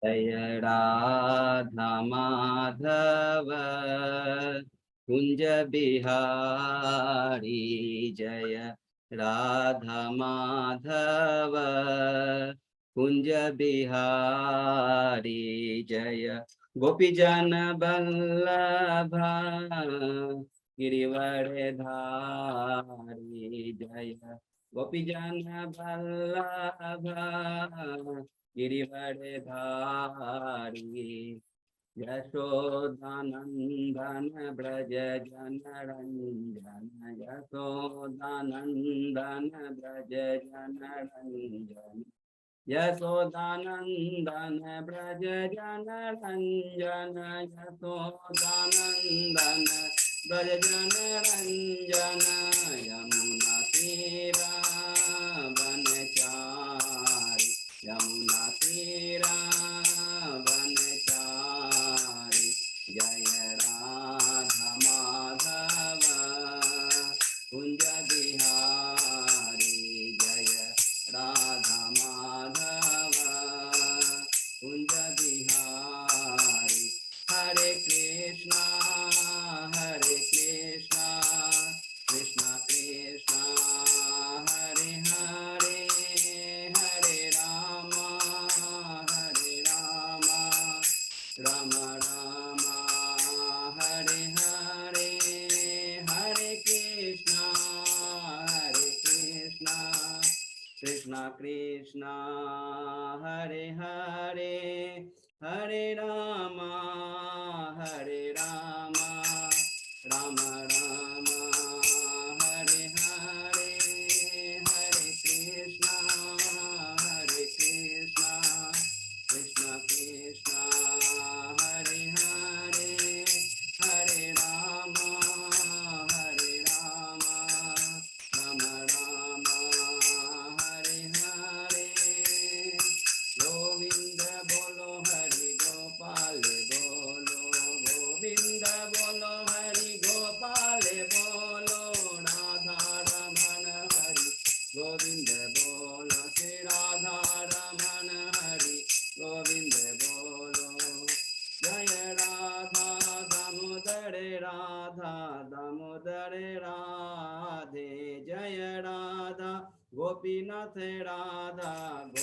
जय राधा माधव कुंज बिहारी, जय राधा माधव कुंज बिहारी, जय गोपीजन बल्लभ गिरिवरधारी, जय गोपीजन बल्लभ गिरिवरधारी, यशोदानंदन ब्रज जनरंजन, यशोदानंदन ब्रज जनरंजन, यशोदानंदन ब्रज जनरंजन, यशोदानंदन ब्रज जनरंजन, यमुना तीरा वनचारी, यमुना तीरा वनचारी, जय राधा माधव कुंज बिहारी, जय राधा माधव कुंज बिहारी, हरे कृष्णा कृष्णा कृष्णा हरे हरे, हरे राम राम राम हरे हरे, हरे कृष्णा कृष्णा कृष्णा हरे हरे, हरे राम राम राम हरे हरे, हरे कृष्णा कृष्णा कृष्णा हरे हरे, हरे राम राम राम हरे हरे, गोविंद बोलो हरि गोपाल बोलो, गोविंद बोलो हरि गोपाल बोलो, राधा रमन हरि गोविंद बोलो, श्री राधा रमन हरि गोविंद बोलो, जय राधा दामोदर राधे, जय राधा गोपीनाथ राधे,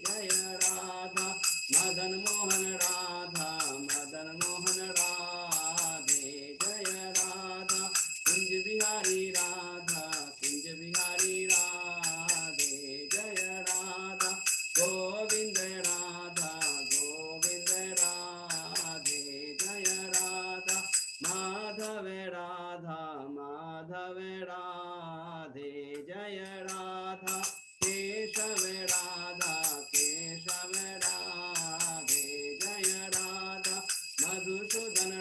जय राधा मदन मोहन राधे, जय राधा कुंज बिहारी राधे, जय राधा गोविंद राधे, जय राधा माधव राधे, जय राधा केशव राधे, जय राधा मधुसूदन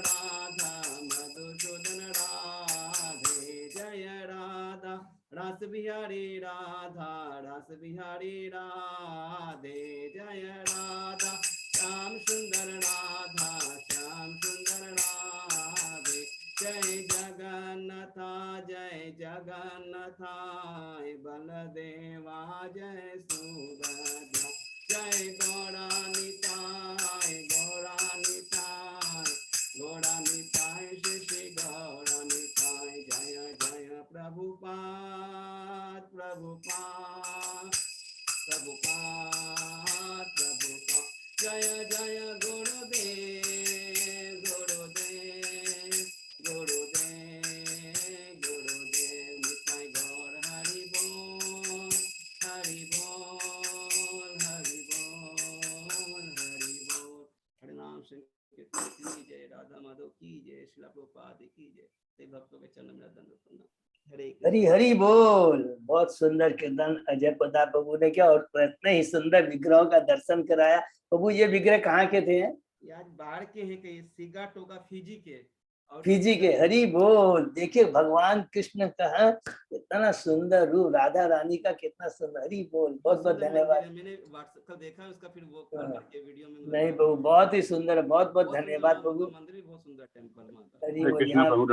राधे, जय राधा रस बिहारी राधे, जय राधा श्याम सुंदर राधे, जय जगन्नाथ बलदेवा जय सुभद्रा, जय गौरानिताय श्री श्री गौरानिताय, जय जय प्रभुपाद जय जय गुरुदेव निताय गौर हरि बोल, हरि बोल। हरे नाम संकीर्तन की जय, राधा माधव की जय, श्रील प्रभुपाद की जय। भक्तों के चरण में दंडवत प्रणाम। हरि हरि बोल। बहुत सुंदर कीर्तन अजय प्रताप प्रभु ने किया और इतने ही सुंदर विग्रहों का दर्शन कराया। प्रभु ये विग्रह कहाँ के थे? आज बाहर के हैं, कहीं सिगा टोगा फिजी के, फिजी के। हरि बोल। देखिए भगवान कृष्ण का इतना सुंदर रूप, राधा रानी का कितना सुंदर। हरि बोल। बहुत बहुत धन्यवाद। मैंने व्हाट्सएप पर देखा उसका, फिर वो करके वीडियो में नहीं प्रभु बहुत ही सुंदर, बहुत बहुत धन्यवाद प्रभु। मंदिर भी बहुत सुंदर टेम्पल माता। हरि बोल। यहाँ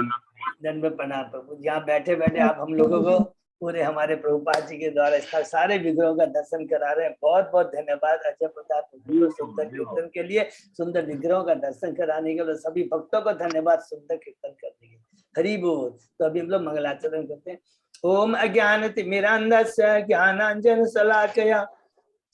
दंड में प्रणाम प्रभु। यहाँ बैठे बैठे आप हम लोगों को पूरे हमारे प्रभुपाद जी के द्वारा इसका सारे विग्रहों का दर्शन करा रहे हैं। बहुत बहुत धन्यवाद अजय प्रताप प्रभु को सुंदर कीर्तन के लिए, सुंदर विग्रहों का दर्शन कराने के लिए। सभी भक्तों को धन्यवाद सुंदर कीर्तन करने के। हरि बोल। तो अभी हम लोग मंगलाचरण करते हैं। ओम अज्ञानतिमिरान्धस्य ज्ञानांजन शलाकया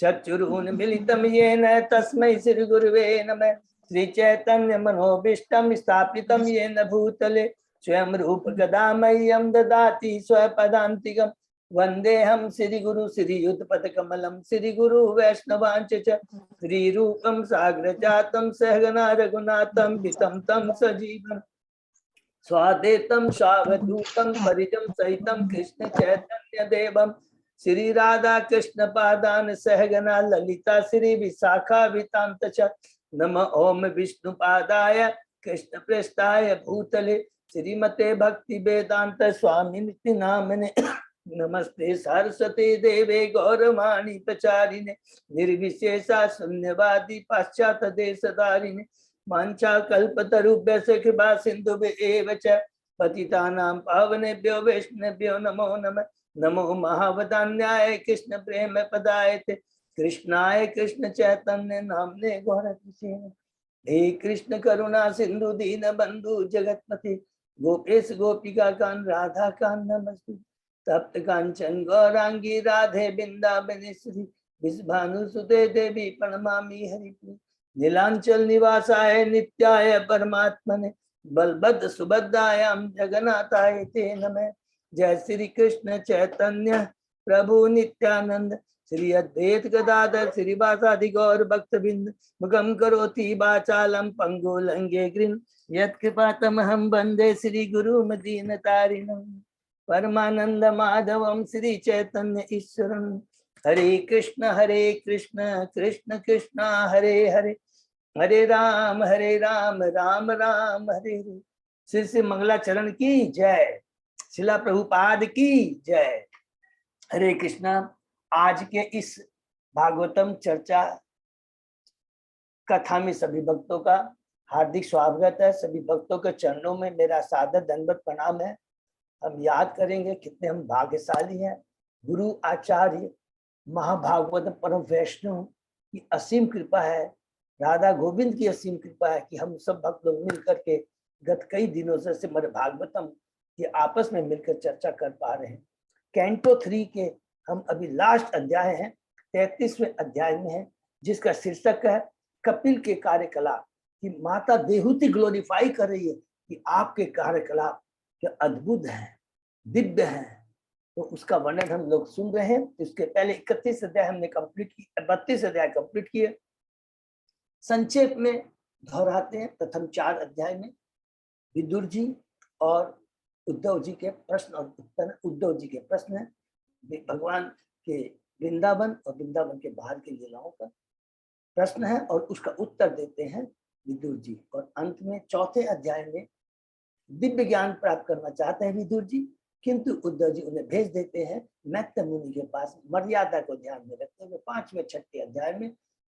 चक्षुरुन्मीलितं येन तस्मै श्री गुरुवे नमः। श्री चैतन्य मनोभीष्टं स्थापितं येन भूतले स्वयं रूप गदा मह्यं ददाति स्वपदान्तिकं। वन्देऽहं श्री गुरु श्रीयुतपद कमलं श्री गुरु वैष्णवांच च श्री रूपं साग्रजातं सहगना रघुनाथं वितं तं सजीवं स्वादेतं सावधूतं परिजं सहितं कृष्ण चैतन्य देवं श्री राधा कृष्ण पादान सहगना ललिता श्री विशाखा वितांत च नम ओम विष्णु पादाय कृष्ण प्रेष्ठाय भूतले श्रीमते भक्ति वेदांत स्वामी नित्य नामने नमस्ते सरस्वती देवे गौरवाणी प्रचारिणे निर्विशेषा शून्यवादी पाश्चात देशधारिणे वाञ्छा कल्पतरुभ्यश्च कृपा सिन्धुभ्येव च पतितानां पावनेभ्यो वैष्णवेभ्यो नमो नमः। नमो महावदान्याय कृष्ण प्रेम पदायते कृष्णाय कृष्ण चैतन्य नामने गौरकृष्ण। हे कृष्ण करुणा सिंधु दीन बंधु जगतपति गोपेश गोपिका कान राधा कान नमस्ते। तप्त कांचन गौरांगी राधे बिंदाबनेश्वरी विषभानुसुते देवी प्रणमामि हरिप्रिय। नीलांचल निवासाय नित्याय परमात्मने बलभद्र सुभद्रायां जगन्नाथाय ते नमः। जय श्री कृष्ण चैतन्य प्रभु नित्यानंद श्री अद्वैत गदाधर श्रीवासादि गौर भक्तबिंद मुखम करोति वाचालम पंगु लंघे गिरिं यत्कृपातमहं वन्दे श्री गुरु मदीनतारिणं परमानंद माधवम श्री चैतन्य ईश्वरं। हरे कृष्ण कृष्ण कृष्ण हरे हरे हरे राम राम राम हरे हरे। श्री श्री मंगलाचरण की जय। शिला प्रभुपाद की जय। हरे कृष्णा। आज के इस भागवतम चर्चा कथा में सभी भक्तों का हार्दिक स्वागत है। सभी भक्तों के चरणों में मेरा सादर दंडवत प्रणाम है। हम याद करेंगे कितने हम भाग्यशाली हैं। गुरु आचार्य महाभागवत परम वैष्णव की असीम कृपा है, राधा गोविंद की असीम कृपा है कि हम सब भक्त लोग मिल करके गत कई दिनों से श्रीमद् भागवतम के आपस में मिलकर चर्चा कर पा रहे हैं। कैंटो 3 के हम अभी लास्ट अध्याय हैं, 33वें अध्याय में है, जिसका शीर्षक है कपिल के कार्यकलाप। कि माता देहूति ग्लोरीफाई कर रही है कि आपके कार्यकलाप जो अद्भुत हैं, दिव्य हैं। तो उसका वर्णन हम लोग सुन रहे हैं। इसके पहले 31 अध्याय हमने कंप्लीट की, 32 अध्याय कंप्लीट किए। संक्षेप में दोहराते हैं। प्रथम 4 अध्याय में विदुर जी और उद्धव जी के प्रश्न और उत्तर। उद्धव जी के प्रश्न है भगवान के वृंदावन और वृंदावन के बाहर की लीलाओं का प्रश्न है और उसका उत्तर देते हैं विदुर जी। और अंत में 4थे अध्याय में दिव्य ज्ञान प्राप्त करना चाहते हैं विदुर जी, किंतु उद्धव जी उन्हें भेज देते हैं मैत्र मुनि के पास। मर्यादा को ध्यान में रखते हुए 5वें 6ठे अध्याय में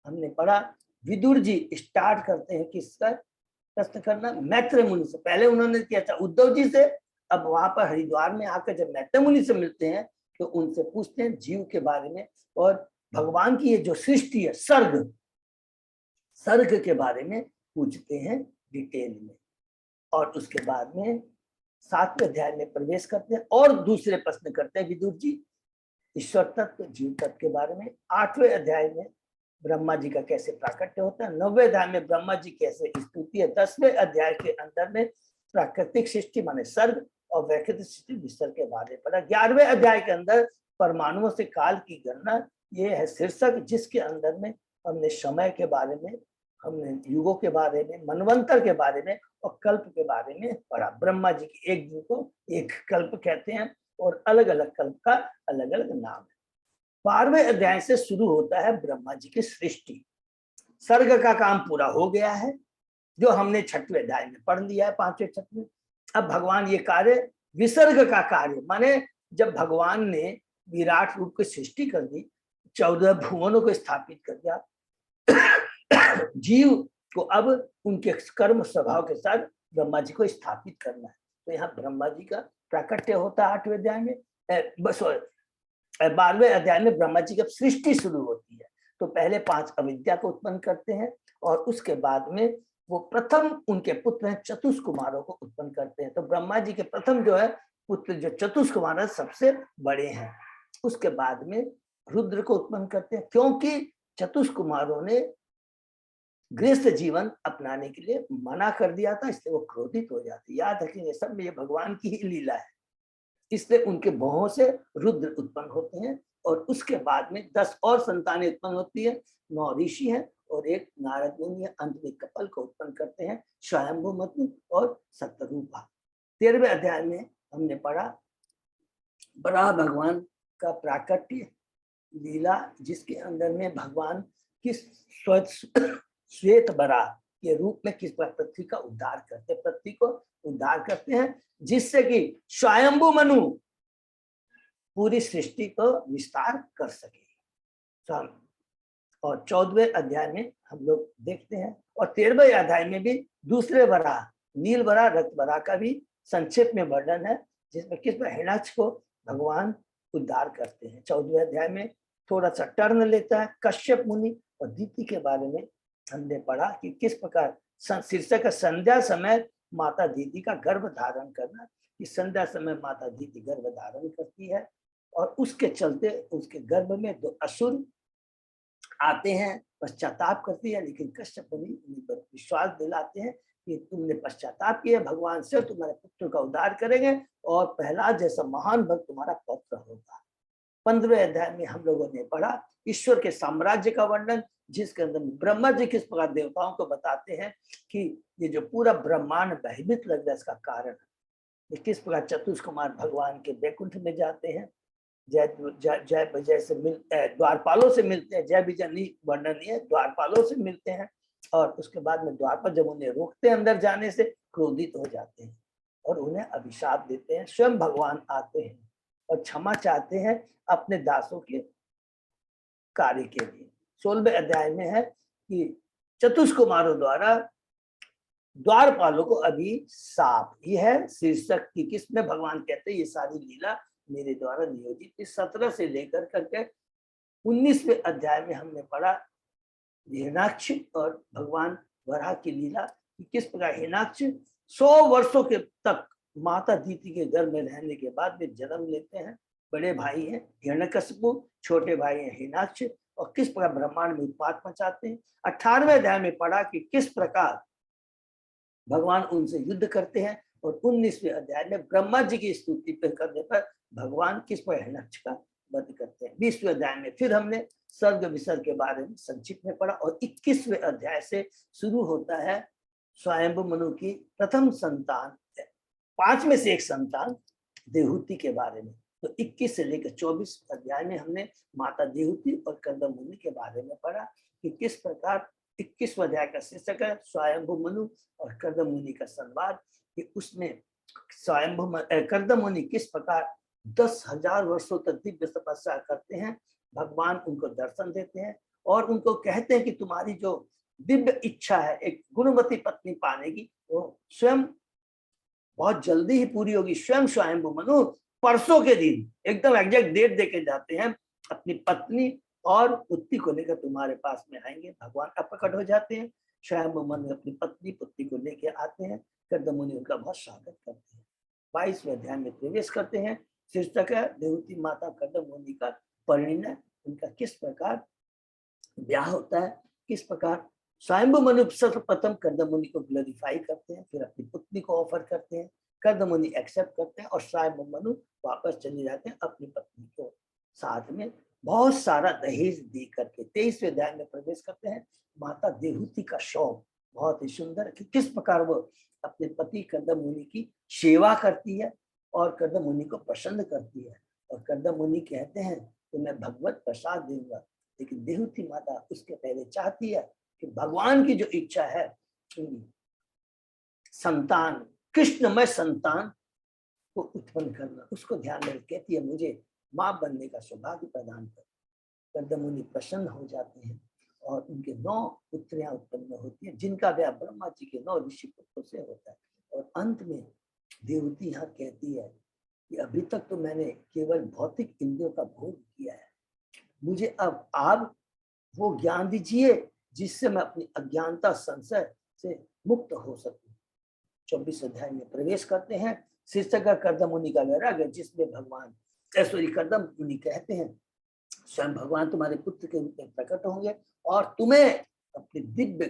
हमने पढ़ा विदुर जी स्टार्ट करते हैं किसका प्रश्न करना, मैत्र मुनि से। पहले उन्होंने किया था उद्धव जी से, अब वहां पर हरिद्वार में आकर जब मैत्र मुनि से मिलते हैं तो उनसे पूछते हैं जीव के बारे में और भगवान की ये जो सृष्टि है सर्ग के बारे में पूछते हैं डिटेल में। और उसके बाद में 7वें अध्याय में प्रवेश करते हैं और दूसरे प्रश्न करते हैं विदुर जी ईश्वर तत्व जीव तत्व के बारे में। 8वें अध्याय में ब्रह्मा जी का कैसे प्राकट्य होता है। 9वें अध्याय में ब्रह्मा जी कैसे स्तुति है। 10वें अध्याय के अंदर में प्राकृतिक सृष्टि माने सर्ग और वैकृतिक सृष्टि विसर्ग के बारे में पढ़ा। 11वें अध्याय के अंदर परमाणुओं से काल की गणना, ये है शीर्षक, जिसके अंदर में हमने समय के बारे में, हमने युगों के बारे में, मनवंतर के बारे में और कल्प के बारे में पढ़ा। ब्रह्मा जी की एक दिन को एक कल्प कहते हैं और अलग अलग कल्प का अलग अलग नाम है। 12वें अध्याय से शुरू होता है ब्रह्मा जी की सृष्टि। सर्ग का काम पूरा हो गया है जो हमने 6वें अध्याय में पढ़ लिया है, 5वें 6वें। अब भगवान ये कार्य विसर्ग का कार्य, माने जब भगवान ने विराट रूप की सृष्टि कर दी, 14 भुवनों को स्थापित कर दिया, जीव को अब उनके कर्म स्वभाव के साथ ब्रह्मा जी को स्थापित करना है। तो यहाँ ब्रह्मा जी का प्राकट्य होता है 8वें अध्याय में। 12वें अध्याय में ब्रह्मा जी की सृष्टि शुरू होती है। तो पहले 5 अविद्या को उत्पन्न करते हैं और उसके बाद में वो प्रथम उनके पुत्र हैं चतुष्कुमारों को उत्पन्न करते हैं। तो ब्रह्मा जी के प्रथम जो है पुत्र जो चतुष्कुमार है सबसे बड़े हैं। उसके बाद में रुद्र को उत्पन्न करते हैं, क्योंकि चतुष्कुमारों ने गृहस्थ जीवन अपनाने के लिए मना कर दिया था, इसलिए वो क्रोधित हो जाते। याद रखेंगे सब में ये भगवान की ही लीला है। इसलिए उनके भवों से रुद्र उत्पन्न होते हैं और उसके बाद में 10 और संतानें उत्पन्न होती है। 9 ऋषि हैं और एक नारद मुनि है। अंत में कपल को उत्पन्न करते हैं स्वयंभू मनु और सतरूपा। 13वें अध्याय में हमने पढ़ा बराह भगवान का प्राकट्य लीला, जिसके अंदर में भगवान किस श्वेत बराह के रूप में किस पर पृथ्वी का उद्धार करते, पृथ्वी को उद्धार करते हैं, जिससे कि स्वयंभू मनु पूरी सृष्टि को विस्तार कर सके। और 14वें अध्याय में हम लोग देखते हैं और 13वें अध्याय में भी दूसरे बराह नील बराह रक्त बराह का भी संक्षेप में वर्णन है, जिसमें किस पर हिरण्याक्ष को भगवान उद्धार करते हैं। 14वें अध्याय में थोड़ा सा टर्न लेता है। कश्यप मुनि और दीति के बारे में हमने पढ़ा कि किस प्रकार शीर्षक संध्या समय माता दीति का गर्भ धारण करना, कि संध्या समय माता दीति गर्भ धारण करती है और उसके चलते उसके गर्भ में 2 असुर आते हैं, पश्चाताप करती है, लेकिन कश्यप मुनि उन्हीं पर विश्वास दिलाते हैं कि तुमने पश्चाताप किया, भगवान से तुम्हारे पुत्र का उद्धार करेंगे और प्रहलाद जैसा महान भक्त तुम्हारा पौत्र होगा। 15वें अध्याय में हम लोगों ने पढ़ा ईश्वर के साम्राज्य का वर्णन, जिसके अंदर ब्रह्मा जी किस प्रकार देवताओं को बताते हैं कि ये जो पूरा ब्रह्मांड भयभीत लग रहा है इसका कारण किस प्रकार चतुष्कुमार भगवान के वैकुंठ में जाते हैं, जय विजय से द्वारपालों से मिलते हैं। जय विजय नहीं वर्णन नहीं है, द्वारपालों से मिलते हैं और उसके बाद में द्वारपाल जब उन्हें रोकते हैं अंदर जाने से, क्रोधित हो जाते हैं और उन्हें अभिशाप देते हैं। स्वयं भगवान आते हैं और क्षमा चाहते हैं अपने दासों के कार्य के लिए। 16वें अध्याय में है कि चतुष्कुमारों द्वारा द्वारपालों को अभी साप, ये है शीर्षक की किसमें भगवान कहते हैं ये सारी लीला मेरे द्वारा नियोजित। इस 17 से लेकर करके 19वें अध्याय में हमने पढ़ा हिरण्याक्ष और भगवान वराह की लीला, कि किस प्रकार हिरण्याक्ष 100 वर्षों के तक माता दीति के गर्भ में रहने के बाद वे जन्म लेते हैं। बड़े भाई हैं हिरण्यकशिपु, छोटे भाई हैं हिरण्याक्ष, और किस प्रकार ब्रह्मांड में उत्पात मचाते हैं। 18वें अध्याय में पढ़ा कि किस प्रकार भगवान उनसे युद्ध करते हैं और 19वें अध्याय में ब्रह्मा जी की स्तुति पर करने पर भगवान किस पर हिरण्याक्ष का वध करते हैं। 20वें अध्याय में फिर हमने सर्ग विसर्ग के बारे में संक्षिप्त में पढ़ा और 21वें अध्याय से शुरू होता है स्वयंभू मनु की प्रथम संतान, 5 में से एक संतान देहूति के बारे में। तो 21 से लेकर 24 अध्याय में हमने माता देहूति और कर्दम मुनि के बारे में पढ़ा कि किस प्रकार 21वें अध्याय का शीर्षक है स्वयंभू मनु और कर्दम मुनि का संवाद, कि उसमें स्वयंभू कर्दम मुनि किस प्रकार 10,000 वर्षों तक दिव्य तपस्या करते हैं। भगवान उनको दर्शन देते हैं और उनको कहते हैं कि तुम्हारी जो दिव्य इच्छा है एक गुणवती पत्नी पाने की, वो स्वयं बहुत जल्दी ही पूरी होगी। स्वयं स्वयंभू मनु परसों के दिन एकदम एग्जैक्ट डेट देके जाते हैं, अपनी पत्नी और पुत्री को लेकर तुम्हारे पास में आएंगे। भगवान का प्रकट हो जाते हैं, स्वयंभू मनु अपनी पत्नी पुत्री को लेके आते हैं। कर्दम मुनि उनका बहुत स्वागत करते हैं। 22वें अध्याय में प्रवेश करते हैं। शीर्षक है देहूति माता कर्दम मुनि का परिणय, उनका किस प्रकार ब्याह होता है, किस प्रकार स्वयंभू मनु सर्वप्रथम कर्दम मुनि को ग्लोरीफाई करते हैं, फिर अपनी पुत्री को ऑफर करते हैं, कर्दम मुनि एक्सेप्ट करते हैं और स्वयंभू मनु वापस चले जाते हैं अपनी पत्नी को साथ में बहुत सारा दहेज दी करके। 23वें अध्याय में प्रवेश करते हैं। माता देहूति का शौक बहुत ही सुंदर कि किस प्रकार वो अपने पति कर्दम मुनि की सेवा करती है और कर्दम मुनि को प्रसन्न करती है। और कर्दम मुनि कहते हैं कि मैं भगवत प्रसाद दूंगा, लेकिन देहूति माता उसके पहले चाहती है कि भगवान की जो इच्छा है संतान, कृष्णमय संतान को उत्पन्न करना, उसको ध्यान में कहती है मुझे मां बनने का सौभाग्य प्रदान कर। कर्दम मुनि प्रसन्न हो जाते हैं और उनके 9 पुत्रियां उत्पन्न होती हैं, जिनका ब्याह ब्रह्मा जी के 9 ऋषि पुत्रों से होता है। और अंत में देवती यहाँ कहती है कि अभी तक तो मैंने केवल भौतिक इंद्रियों का भोग किया है, मुझे अब आप वो ज्ञान दीजिए जिससे मैं अपनी अज्ञानता संशय से मुक्त हो सकूं। 24 अध्याय में प्रवेश करते हैं। शीर्षक है कर्दम मुनि का वैराग्य, जिसमें भगवान कर्दम मुनि कहते हैं स्वयं भगवान तुम्हारे पुत्र के रूप में प्रकट होंगे और तुम्हें अपने दिव्य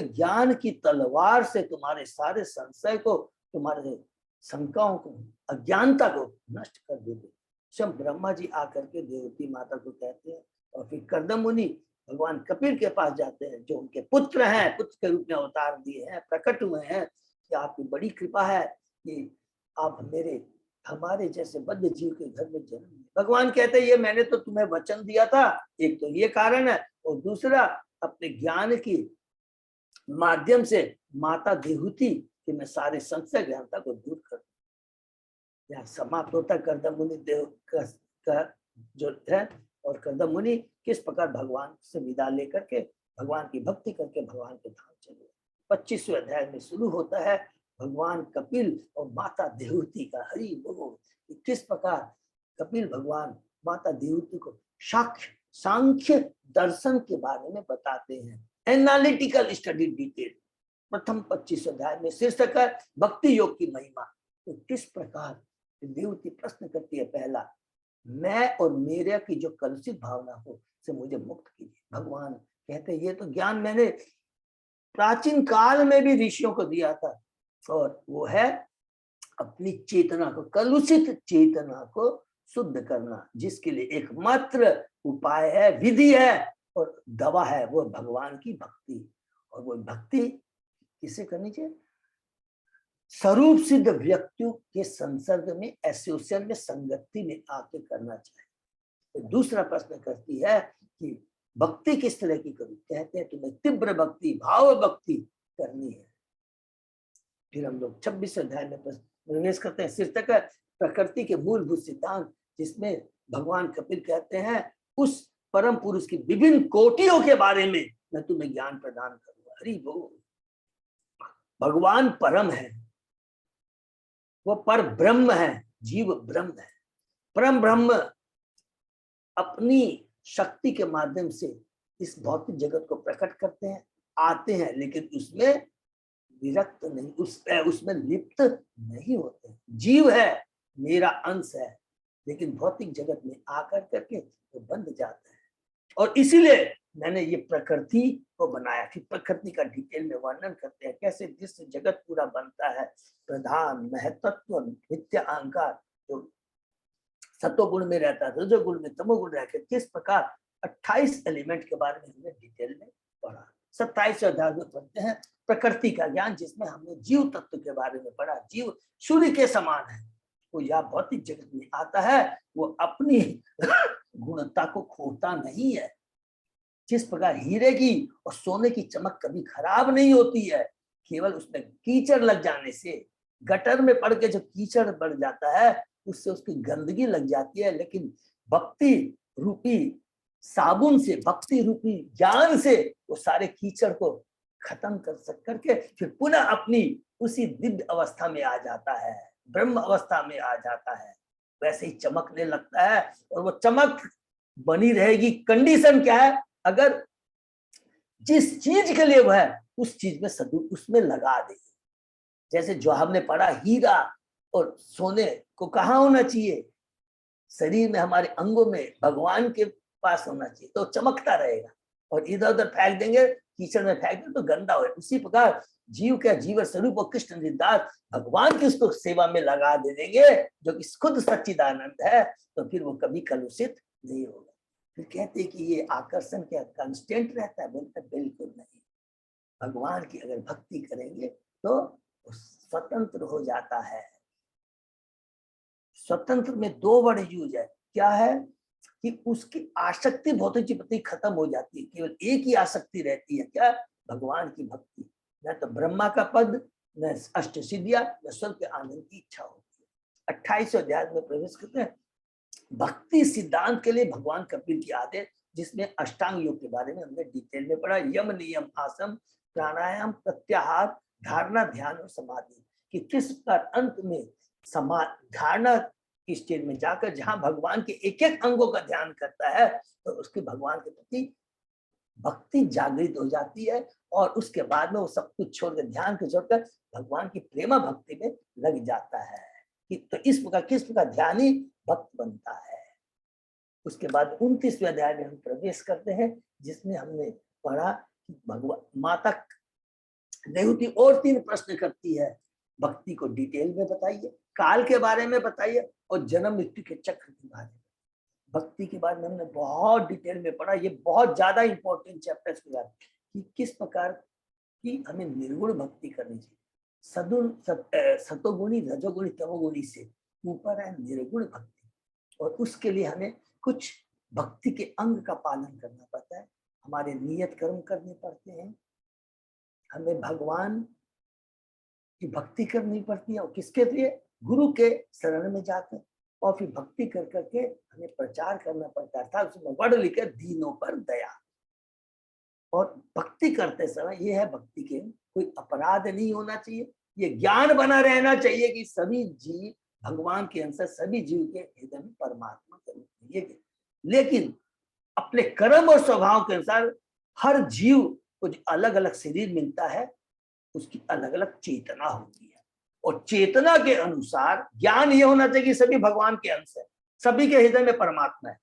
ज्ञान की तलवार से तुम्हारे सारे संशय को, तुम्हारे शंकाओं को, अज्ञानता को नष्ट कर देंगे। स्वयं ब्रह्मा जी आकर के देवती माता को कहते हैं और फिर कर्दम मुनि भगवान कपिल के पास जाते हैं, जो उनके पुत्र हैं, पुत्र के रूप में अवतार दिए हैं, प्रकट हुए हैं कि आपकी बड़ी कृपा है कि आप हमारे जैसे बद्ध जीव के घर में जन्म लिए। भगवान कहते हैं ये मैंने तो तुम्हें वचन दिया था, एक तो ये कारण है, और दूसरा अपने ज्ञान की माध्यम से माता देहूति कि मैं सारे संशय ज्ञानता को दूर कर। यहाँ समाप्त होता कर्दम मुनि देव का जो है, और कर्दम मुनि किस प्रकार भगवान से विदा लेकर के भगवान की भक्ति करके भगवान के धाम चले। 25वें अध्याय में शुरू होता है भगवान कपिल और माता देहूति का हरि बोल। किस प्रकार कपिल भगवान माता देहूति को सांख्य दर्शन के बारे में बताते हैं, एनालिटिकल स्टडी डिटेल। प्रथम 25 अध्याय में शीर्षक है भक्ति योग की महिमा। तो किस प्रकार देवती प्रश्न करती है, पहला मैं और मेरे की जो कलुषित भावना हो से मुझे मुक्त कीजिए। भगवान कहते ये तो ज्ञान मैंने प्राचीन काल में भी ऋषियों को दिया था, और वो है अपनी चेतना को, कलुषित चेतना को शुद्ध करना, जिसके लिए एकमात्र उपाय है, विधि है और दवा है, वो भगवान की भक्ति। और वो भक्ति किसे करनी चाहिए? स्वरूप सिद्ध व्यक्तियों के संसर्ग में, एसोसिएशन में, संगति में आके करना चाहिए। तो दूसरा प्रश्न करती है कि भक्ति किस तरह की करूं? कहते हैं तुम्हें तीव्र भक्ति, भाव भक्ति करनी है। फिर हम लोग 26 अध्याय में प्रवेश करते हैं। शीर्षक है प्रकृति के मूलभूत सिद्धांत, जिसमें भगवान कपिल कहते हैं उस परम पुरुष की विभिन्न कोटियों के बारे में मैं तुम्हें ज्ञान प्रदान करूंगा। हरि बोल। भगवान परम है, वो पर ब्रह्म है, जीव ब्रह्म है। परम ब्रह्म अपनी शक्ति के माध्यम से इस भौतिक जगत को प्रकट करते हैं, आते हैं, लेकिन उसमें विरक्त नहीं, उसमें लिप्त नहीं होते। जीव है, मेरा अंश है, लेकिन भौतिक जगत में आकर करके वो बंध जाता है। और इसीलिए मैंने ये प्रकृति को बनाया कि प्रकृति का डिटेल में वर्णन करते हैं, कैसे जिससे जगत पूरा बनता है। प्रधान, महत्त्व, नित्य अहंकार जो सत्वगुण में रहता है, रजोगुण में, तमोगुण रहकर किस प्रकार 28 एलिमेंट के बारे में हमने डिटेल में पढ़ा। 27वें अध्याय में पढ़ते हैं प्रकृति का ज्ञान, जिसमें हमने जीव तत्व के बारे में पढ़ा। जीव सूर्य के समान है, वो या भौतिक जगत में आता है, वो अपनी गुणता को खोता नहीं है। जिस प्रकार हीरे की और सोने की चमक कभी खराब नहीं होती है, केवल उसमें कीचड़ लग जाने से, गटर में पड़ के जो कीचड़ बढ़ जाता है उससे उसकी गंदगी लग जाती है, लेकिन भक्ति रूपी साबुन से, भक्ति रूपी ज्ञान से वो सारे कीचड़ को खत्म करके फिर पुनः अपनी उसी दिव्य अवस्था में आ जाता है, ब्रह्म अवस्था में आ जाता है, वैसे ही चमकने लगता है। और वो चमक बनी रहेगी, कंडीशन क्या है? अगर जिस चीज के लिए वह है उस चीज में उसमें लगा दे। जैसे जो हमने पढ़ा, हीरा और सोने को कहाँ होना चाहिए? शरीर में, हमारे अंगों में, भगवान के पास होना चाहिए, तो चमकता रहेगा। और इधर उधर फेंक देंगे, कीचड़ में फेंक देंगे तो गंदा हो। उसी प्रकार जीव का जीवन स्वरूप और कृष्ण निदास भगवान की उसको सेवा में लगा दे देंगे, जो कि खुद सच्चिदानंद है, तो फिर वो कभी कलुषित नहीं होगा। फिर कहते कि ये आकर्षण क्या कांस्टेंट रहता है? बोलते बिल्कुल नहीं। भगवान की अगर भक्ति करेंगे तो स्वतंत्र हो जाता है। स्वतंत्र में दो बड़े यूज है। क्या है कि उसकी आसक्ति भौतिक के प्रति खत्म हो जाती है, केवल एक ही आसक्ति रहती है, क्या? भगवान की भक्ति। न तो ब्रह्मा का पद, न अष्ट सिद्धियां, न स्वर्ग के आनंद की इच्छा होती है। 28वें अध्याय में प्रवेश करते हैं। भक्ति सिद्धांत के लिए भगवान कपिल की आदेश, जिसमें अष्टांग योग के बारे में हमने डिटेल में पढ़ा। यम, नियम, आसन, प्राणायाम, प्रत्याहार, धारणा, ध्यान और समाधि। कि किस प्रकार अंत में धारणा की स्टेज में जाकर जहां भगवान के एक एक अंगों का ध्यान करता है तो उसके भगवान के प्रति भक्ति जागृत हो जाती है और उसके बाद में वो सब कुछ छोड़कर ध्यान को छोड़कर भगवान की प्रेमा भक्ति में लग जाता है कि तो इस प्रकार किस प्रकार ध्यानी भक्त बनता है। उसके बाद 29वें अध्याय में हम प्रवेश करते हैं जिसमें हमने पढ़ा कि भगवान माता देवती और 3 प्रश्न करती है, भक्ति को डिटेल में बताइए, काल के बारे में बताइए और जन्म मृत्यु के चक्र के बारे में। भक्ति के बारे में हमने बहुत डिटेल में पढ़ा, ये बहुत ज्यादा इंपॉर्टेंट चैप्टर के बाद कि किस प्रकार की हमें निर्गुण भक्ति करनी चाहिए। सतोगुणी रजोगुणी तमोगुणी से ऊपर है निर्गुण भक्ति और उसके लिए हमें कुछ भक्ति के अंग का पालन करना पड़ता है, हमारे नियत कर्म करने पड़ते हैं, हमें भगवान की भक्ति करनी पड़ती है और किसके लिए, गुरु के शरण में जाकर और फिर भक्ति कर करके हमें प्रचार करना पड़ता था, उसमें वर्ड लिखे दीनों पर दया। और भक्ति करते समय ये है भक्ति के कोई अपराध नहीं होना चाहिए, ये ज्ञान बना रहना चाहिए कि सभी जीव भगवान के अंश, सभी जीव के हृदय में परमात्मा का रूप है। लेकिन अपने कर्म और स्वभाव के अनुसार हर जीव को जो अलग अलग शरीर मिलता है उसकी अलग अलग चेतना होती है और चेतना के अनुसार ज्ञान ये होना चाहिए कि सभी भगवान के अंश है, सभी के हृदय में परमात्मा है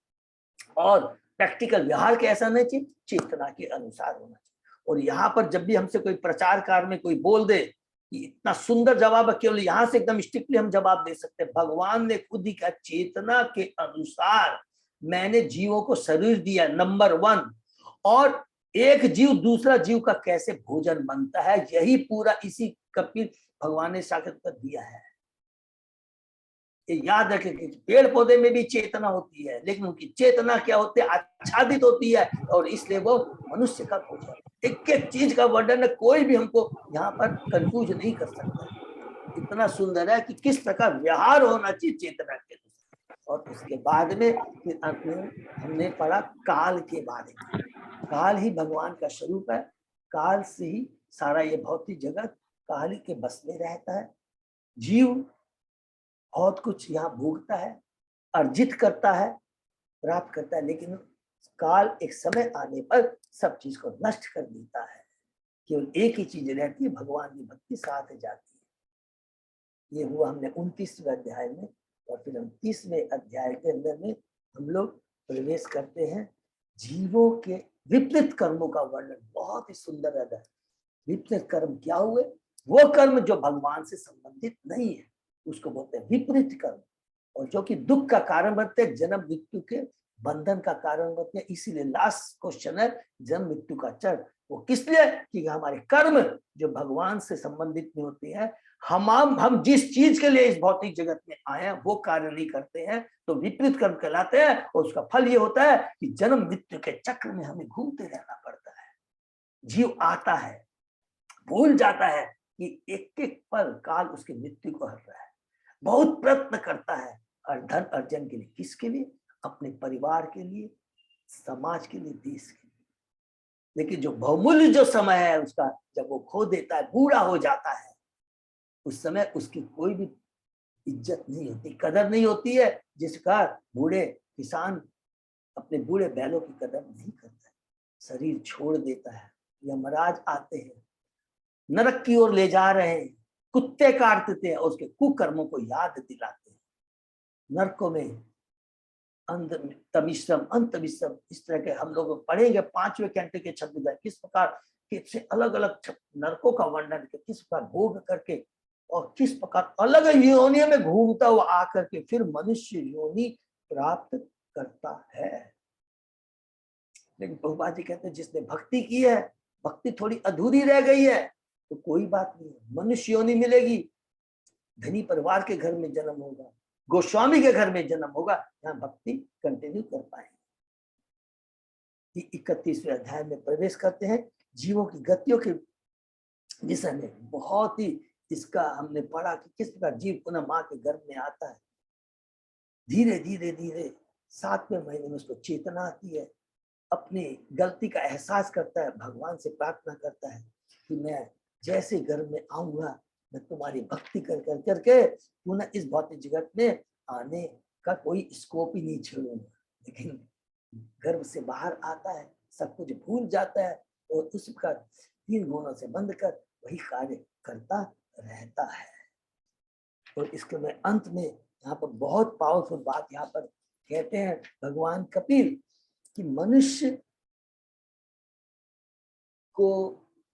और प्रैक्टिकल व्यवहार कैसा नहीं चाहिए, चेतना के अनुसार होना चाहिए। और यहाँ पर जब भी हमसे कोई प्रचार कार्य में कोई बोल दे कि इतना सुंदर जवाब है, केवल यहाँ से एकदम स्ट्रिक्टली हम जवाब दे सकते हैं। भगवान ने खुद ही कहा चेतना के अनुसार मैंने जीवों को शरीर दिया नंबर 1, और एक जीव दूसरा जीव का कैसे भोजन बनता है यही पूरा इसी कपिल भगवान ने साक्षात्कार दिया है। ये याद रखें कि पेड़ पौधे में भी चेतना होती है लेकिन उनकी चेतना क्या होती है, आच्छादित होती है और इसलिए वो मनुष्य का भोजन। एक एक चीज का वर्णन कोई भी हमको यहाँ पर कंफ्यूज नहीं कर सकता, इतना सुंदर है कि किस प्रकार व्यवहार होना चाहिए चेतना के अनुसार। और उसके बाद में फिर अंत में हमने पढ़ा काल के बारे में। काल ही भगवान का स्वरूप है, काल से ही सारा ये भौतिक जगत काल के बस में रहता है। जीव बहुत कुछ यहाँ भोगता है, अर्जित करता है, प्राप्त करता है, लेकिन काल एक समय आने पर सब चीज को नष्ट कर देता है। केवल एक ही चीज रहती है, भगवान की भक्ति साथ जाती है। ये हुआ हमने 29वें अध्याय में। और फिर हम 30वें अध्याय के अंदर में हम लोग प्रवेश करते हैं जीवों के विपरीत कर्मों का वर्णन। बहुत ही सुंदर है। विपरीत कर्म क्या हुए, वो कर्म जो भगवान से संबंधित नहीं है उसको बोलते हैं विपरीत कर्म, और जो कि दुख का कारण बनते हैं, जन्म मृत्यु के बंधन का कारण बनते हैं। इसीलिए लास्ट क्वेश्चन है जन्म मृत्यु का चर, वो किस लिए, कि हमारे कर्म जो भगवान से संबंधित नहीं होते हैं, हम जिस चीज के लिए इस भौतिक जगत में आए हैं वो कार्य नहीं करते हैं तो विपरीत कर्म कहलाते हैं। और उसका फल ये होता है कि जन्म मृत्यु के चक्र में हमें घूमते रहना पड़ता है। जीव आता है, भूल जाता है कि एक एक पल काल उसकी मृत्यु को हर रहा है, बहुत प्रयत्न करता है और धन अर्जन के लिए, किसके लिए, अपने परिवार के लिए, समाज के लिए, देश के लिए। लेकिन जो बहुमूल्य जो समय है उसका जब वो खो देता है, बूढ़ा हो जाता है, उस समय उसकी कोई भी इज्जत नहीं होती, कदर नहीं होती है। जिसका बूढ़े किसान अपने बूढ़े बैलों की कदर नहीं करता है, शरीर छोड़ देता है, यमराज आते हैं, नरक की ओर ले जा रहे हैं, कुत्ते काटते हैं और उसके कुकर्मों को याद दिलाते हैं। नरकों में अंत विश्रम इस तरह के हम लोग पढ़ेंगे 5वें कैंटे के 26 किस प्रकार से अलग अलग नरकों का वर्णन करके किस प्रकार भोग करके और किस प्रकार अलग योनियों में घूमता हुआ आकर के फिर मनुष्य योनि प्राप्त करता है। लेकिन प्रभुपाद जी कहते हैं जिसने भक्ति की है, भक्ति थोड़ी अधूरी रह गई है तो कोई बात नहीं, मनुष्य योनि मिलेगी, धनी परिवार के घर में जन्म होगा, गोस्वामी के घर में जन्म होगा, यहाँ भक्ति कंटिन्यू कर पाएंगे। 31वें अध्याय में प्रवेश करते हैं। जीवों की गतियों के विषय में बहुत ही इसका हमने पढ़ा कि किस प्रकार जीव पुनः माँ के गर्भ में आता है, धीरे धीरे धीरे 7वें महीने में उसको चेतना आती है, अपनी गलती का एहसास करता है, भगवान से प्रार्थना करता है कि मैं जैसे गर्भ में आऊंगा मैं तुम्हारी भक्ति कर कर करके पुनः इस भौतिक जगत में आने का कोई स्कोप ही नहीं छोड़ूंगा। लेकिन गर्भ से बाहर आता है, सब कुछ भूल जाता है और उसका 3 गुणों से बंद कर वही कार्य करता रहता है। और इसके में अंत में यहाँ पर बहुत पावरफुल बात यहाँ पर कहते हैं भगवान कपिल कि मनुष्य को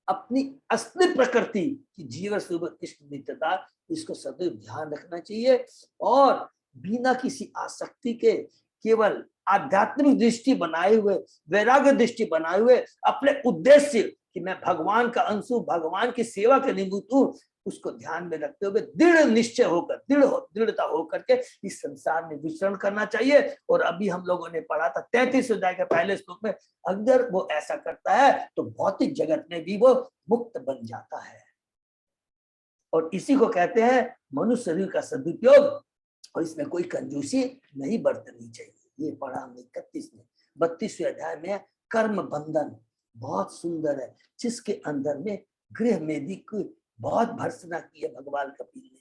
अपनी असली प्रकृति की जीवन स्वरूप इष्ट नित्यता, इसको सदैव ध्यान रखना चाहिए और बिना किसी आसक्ति के केवल आध्यात्मिक दृष्टि बनाए हुए, वैराग्य दृष्टि बनाए हुए अपने उद्देश्य कि मैं भगवान का अंश हूं, भगवान की सेवा के निमित्त हूं, उसको ध्यान में रखते हुए दृढ़ निश्चय होकर, दृढ़ता होकर के इस संसार में विचरण करना चाहिए। और अभी हम लोगों ने पढ़ा था 33 अध्याय के पहले श्लोक में, अगर वो ऐसा करता है तो भौतिक जगत में भी वो मुक्त बन जाता है। और इसी को कहते हैं मनुष्य शरीर का सदुपयोग, और इसमें कोई कंजूसी नहीं बरतनी चाहिए। ये पढ़ा हमने 31 में। 32वें अध्याय में कर्म बंधन बहुत सुंदर है, जिसके अंदर में गृह मेदी की बहुत भर्त्सना की है भगवान कपिल ने।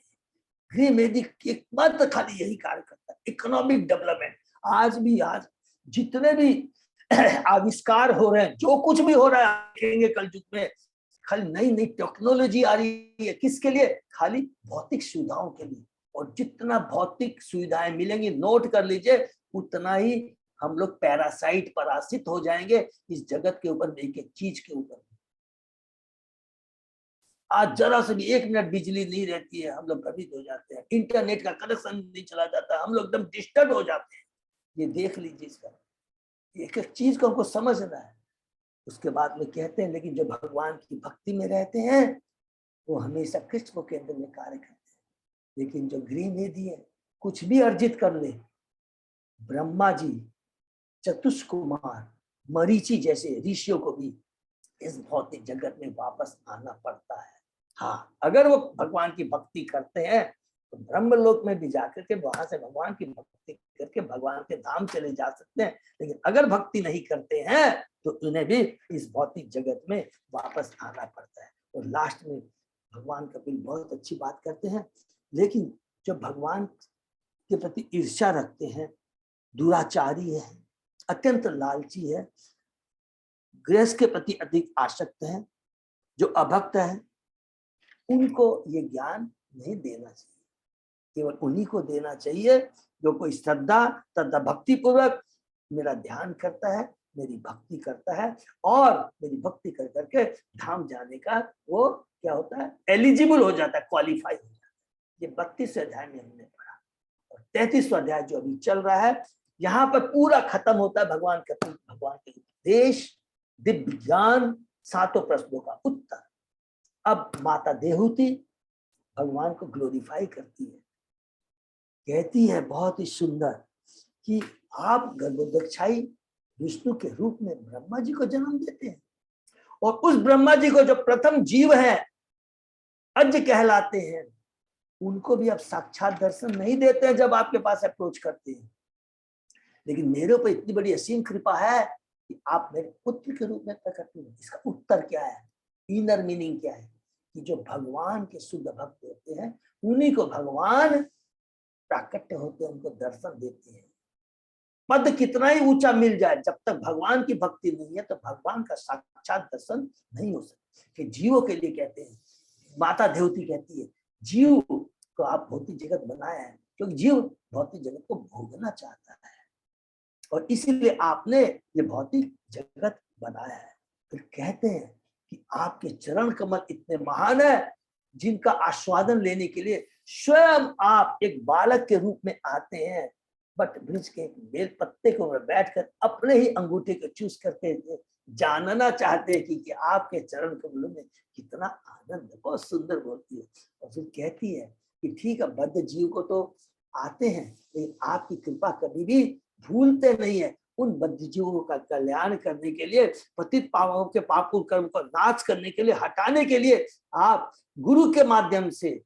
गृह मेदी एकमात्र खाली यही कार्य करता है, इकोनॉमिक डेवलपमेंट। आज जितने भी आविष्कार हो रहे हैं, जो कुछ भी हो रहा है देखेंगे कल युग में, खाली नई नई टेक्नोलॉजी आ रही है, किसके लिए? खाली भौतिक सुविधाओं के लिए। और जितना भौतिक सुविधाएं मिलेंगी, नोट कर लीजिए, उतना ही हम लोग पैरासाइट परासित हो जाएंगे इस जगत के ऊपर, एक एक चीज के ऊपर। आज जरा से भी 1 मिनट बिजली नहीं रहती है, हम लोग भ्रमित हो जाते हैं। इंटरनेट का कनेक्शन नहीं चला जाता, हम लोग एकदम डिस्टर्ब हो जाते हैं। ये देख लीजिए, इसका एक एक चीज को हमको समझना है। उसके बाद में कहते हैं लेकिन जो भगवान की भक्ति में रहते हैं वो हमेशा कृष्ण को केंद्र में कार्य करते हैं। लेकिन जो गृहमेधी है, कुछ भी अर्जित कर ले, ब्रह्मा जी, चतुष्कुमार, मरीचि जैसे ऋषियों को भी इस भौतिक जगत में वापस आना पड़ता है। हाँ, अगर वो भगवान की भक्ति करते हैं तो ब्रह्मलोक में भी जाकर के वहां से भगवान की भक्ति करके भगवान के धाम चले जा सकते हैं। लेकिन अगर भक्ति नहीं करते हैं तो उन्हें भी इस भौतिक जगत में वापस आना पड़ता है। और लास्ट में भगवान कपिल बहुत अच्छी बात करते हैं, लेकिन जो भगवान के प्रति ईर्ष्या रखते हैं, दुराचारी है, अत्यंत लालची है, गृहस्थ के प्रति अधिक आसक्त है, जो अभक्त है, उनको ये ज्ञान नहीं देना चाहिए। केवल उन्हीं को देना चाहिए जो कोई श्रद्धा तथा भक्ति पूर्वक मेरा ध्यान करता है, मेरी भक्ति करता है और मेरी भक्ति कर करके धाम जाने का वो क्या होता है, एलिजिबल हो जाता है, क्वालिफाई हो जाता है। ये 32वें अध्याय में हमने पढ़ा। और 33वां अध्याय जो अभी चल रहा है, यहाँ पर पूरा खत्म होता है भगवान के उपदेश, दिव्य ज्ञान, 7 प्रश्नों का उत्तर। अब माता देहूति भगवान को ग्लोरीफाई करती है, कहती है बहुत ही सुंदर कि आप गर्भोदक्षाई विष्णु के रूप में ब्रह्मा जी को जन्म देते हैं, और उस ब्रह्मा जी को जो प्रथम जीव है, अज कहलाते हैं, उनको भी आप साक्षात दर्शन नहीं देते हैं जब आपके पास अप्रोच करते हैं। लेकिन मेरे ऊपर इतनी बड़ी असीम कृपा है कि आप मेरे पुत्र के रूप में प्रकट हुए। इसका उत्तर क्या है, इनर मीनिंग क्या है? कि जो भगवान के शुद्ध भक्त होते हैं उन्हीं को भगवान प्राकट्य होते हैं, उनको दर्शन देते हैं। पद कितना ही ऊंचा मिल जाए, जब तक भगवान की भक्ति नहीं है तो भगवान का साक्षात दर्शन नहीं हो सकता। कि जीवों के लिए कहते हैं, माता देवती कहती है, जीव को आप भौतिक जगत बनाया है क्योंकि जीव भौतिक जगत को भोगना चाहता है, और इसीलिए आपने ये भौतिक जगत बनाया है। फिर कहते हैं कि आपके चरण कमल इतने महान है, जिनका आस्वादन लेने के लिए स्वयं आप एक बालक के रूप में आते हैं, बट वृक्ष के बेल पत्ते को बैठकर अपने ही अंगूठे को चूस करके जानना चाहते हैं कि आपके चरण कमलों में कितना आनंद है। बहुत सुंदर बोलती है। और फिर कहती है कि ठीक है, बद्ध जीव को तो आते हैं, लेकिन आपकी कृपा कभी भी भूलते नहीं है। उन बद्ध जीवों का कल्याण करने के लिए, पतित पावनों के पापों कर्म को नाश करने के लिए, हटाने के लिए आप गुरु के माध्यम से,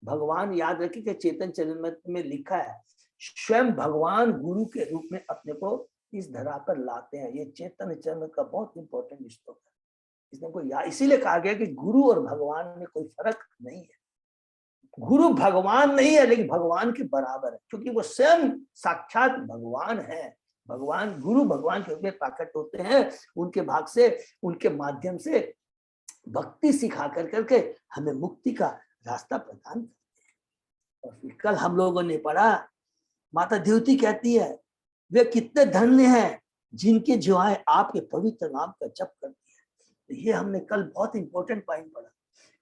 भगवान याद रखिए कि चेतन चरितमृत में लिखा है, स्वयं भगवान गुरु के रूप में अपने को इस धरा पर लाते हैं। ये चेतन चरितमृत का बहुत इंपॉर्टेंट श्लोक है। इसमें कोई इसीलिए कहा गया कि गुरु और भगवान में कोई फर्क नहीं है। गुरु भगवान नहीं है लेकिन भगवान के बराबर है, क्योंकि वो स्वयं साक्षात भगवान है। भगवान गुरु भगवान के रूप में प्रकट होते हैं, उनके भाग से, उनके माध्यम से भक्ति सिखा करके हमें मुक्ति का रास्ता प्रदान करते हैं। और फिर कल हम लोगों ने पढ़ा, माता देवती कहती है वे कितने धन्य हैं जिनके जुआएं आपके पवित्र नाम का जप करती है। तो ये हमने कल बहुत इंपॉर्टेंट पॉइंट पढ़ा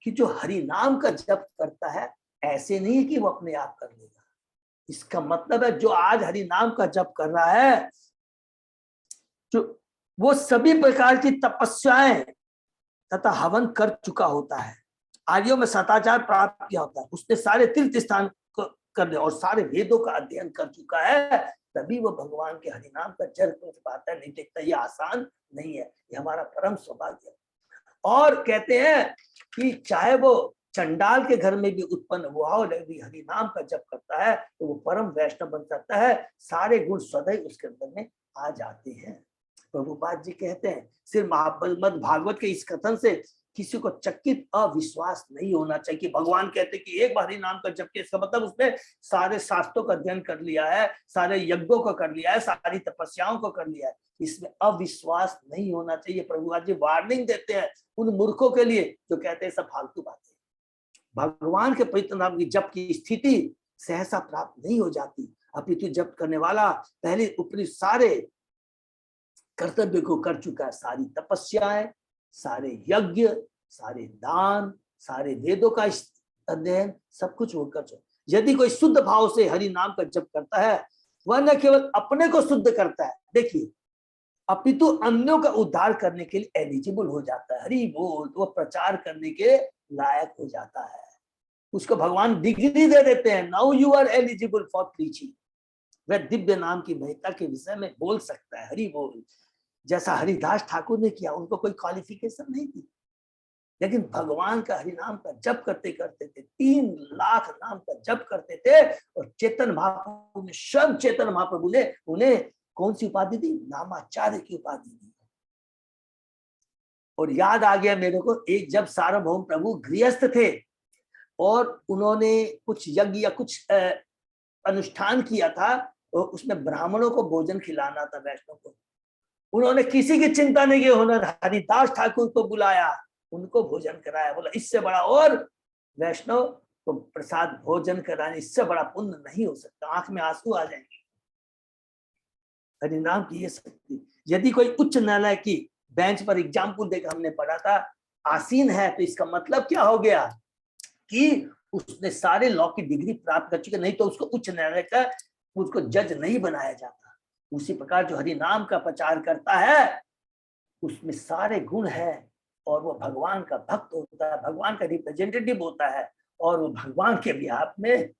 कि जो हरि नाम का जप करता है, ऐसे नहीं है कि वो अपने आप कर लेगा। इसका मतलब है जो आज हरि नाम का जप कर रहा है, जो वो सभी प्रकार की तपस्याएं तथा हवन कर चुका होता है, आर्यों में सदाचार प्राप्त किया होता है, उसने सारे तीर्थ स्थान कर लिया और सारे वेदों का अध्ययन कर चुका है, तभी वो भगवान के हरि नाम का जप कर पाता है। नहीं देखता, ये आसान नहीं है, ये हमारा परम सौभाग्य है। और कहते हैं कि चाहे वो चंडाल के घर में भी उत्पन्न हुआ हो, लेकिन हरि नाम का जप करता है तो वो परम वैष्णव बन सकता है, सारे गुण सदैव उसके अंदर में आ जाते हैं। प्रभुपाद जी कहते हैं, सिर्फ महामद भागवत के इस कथन से किसी को चकित अविश्वास नहीं होना चाहिए कि भगवान कहते कि एक बार हरि नाम का जप किया, इसका मतलब उसने सारे शास्त्रों का अध्ययन कर लिया है, सारे यज्ञों को कर लिया है, सारी तपस्याओं को कर लिया है। इसमें अविश्वास नहीं होना चाहिए। प्रभुपाद जी वार्निंग देते हैं उन मूर्खों के लिए जो कहते हैं सब फालतू बातें। भगवान के पवित्र नाम की जप की स्थिति सहसा प्राप्त नहीं हो जाती, अपितु जप करने वाला पहले ऊपरी सारे कर्तव्य को कर चुका है, सारी तपस्याएं, सारे यज्ञ, सारे दान, सारे वेदों का अध्ययन, सब कुछ वो कर चुका। यदि कोई शुद्ध भाव से हरि नाम का जप करता है, वह न केवल अपने को शुद्ध करता है, देखिए, अपितु अन्यों का उद्धार करने के लिए एलिजिबल हो जाता है। हरि बोल, वो प्रचार करने के लायक हो जाता है, उसको भगवान डिग्री दे देते हैं, now you are eligible for preaching. वह दिव्य नाम की महत्ता के विषय में बोल सकता है, हरि बोल, जैसा हरिदास ठाकुर ने किया। उनको कोई क्वालिफिकेशन नहीं थी, लेकिन भगवान का हरि नाम का जप करते करते थे, 3 लाख नाम का जप करते थे। और चेतन महाप्रभु ने, स्वयं चेतन महाप्रभु ने उन्हें कौन सी उपाधि दी? नामाचार्य की उपाधि दी। और याद आ गया मेरे को, एक जब सार्वभौम प्रभु गृहस्थ थे और उन्होंने कुछ यज्ञ या कुछ अनुष्ठान किया था, और उसमें ब्राह्मणों को भोजन खिलाना था, वैष्णव को। उन्होंने किसी की चिंता नहीं की, उन्होंने हरिदास ठाकुर को बुलाया, उनको भोजन कराया। बोला इससे बड़ा और वैष्णव को प्रसाद भोजन कराने, इससे बड़ा पुण्य नहीं हो सकता। आंख में आंसू आ जाएंगे। हरिनाम की ये शक्ति। यदि कोई उच्च न्यायालय की बेंच पर एग्जाम्पल देकर हमने पढ़ा था, आसीन है, तो इसका मतलब क्या हो गया कि उसने सारे लॉ की डिग्री प्राप्त कर चुके, नहीं तो उसको उच्च न्यायालय का उसको जज नहीं बनाया जाता। उसी प्रकार जो हरि नाम का प्रचार करता है, उसमें सारे गुण है, और वो भगवान का भक्त होता है, भगवान का रिप्रेजेंटेटिव होता है, और वो भगवान के बिहाफ में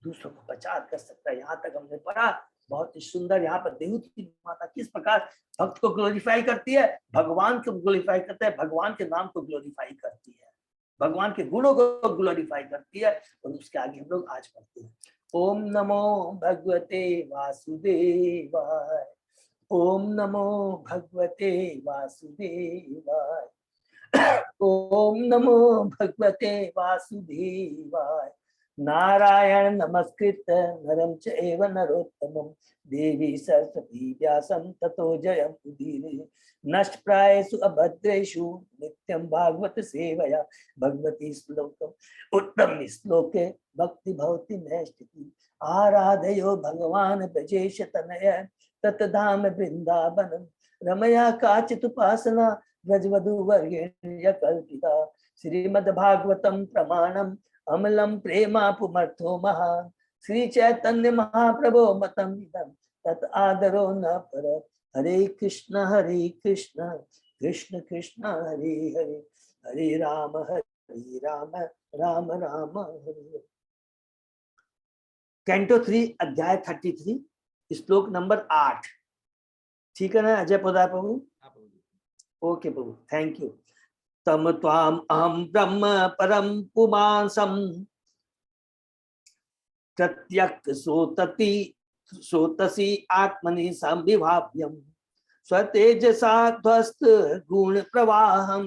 दूसरों को प्रचार कर सकता है। यहाँ तक हमने पढ़ा, बहुत ही सुंदर। यहाँ पर देवहूति माता किस प्रकार भक्त को ग्लोरीफाई करती है, भगवान को ग्लोरीफाई करता है, भगवान के नाम को ग्लोरीफाई करती है, भगवान के गुणों को ग्लोरीफाई करती है। और उसके आगे हम लोग आज पढ़ते हैं। ओम नमो भगवते वासुदेवाय, ओम नमो भगवते वासुदेवाय, ओम नमो भगवते वासुदेवाय। नारायण नमस्कृत नरं चैव नरोत्तमं, देवी सरस्वती व्यासं ततो जयमुदीरये। नष्टप्रायेषु अभद्रेषु नित्यं भागवत सेवया, भगवती श्लोकम् उत्तम श्लोके भक्ति भवति नैष्ठिकी। आराधयो भगवान् ब्रजेश तनय, ततधाम वृंदावनम, रमया काचित् उपासना ब्रजवधू वर्गेण्य कल्पिता। श्रीमद्भागवतम प्रमाणम अमलम प्रेमा पुमर्थो महान, श्री चैतन्य महाप्रभो मतम इदं तत् आदरो न पर। हरे कृष्ण कृष्ण कृष्ण हरे हरे, हरे राम राम राम हरे। कैंटो 3 अध्याय 33 श्लोक नंबर 8। ठीक है ना अजय प्रदाय प्रभु? ओके प्रभु, थैंक यू। तम त्वाम अहम ब्रह्म परम पुमांसम, प्रत्यक्ष सोतसी आत्मनि संविभाव्यम, स्वतेजसा ध्वस्त गुण प्रवाहम,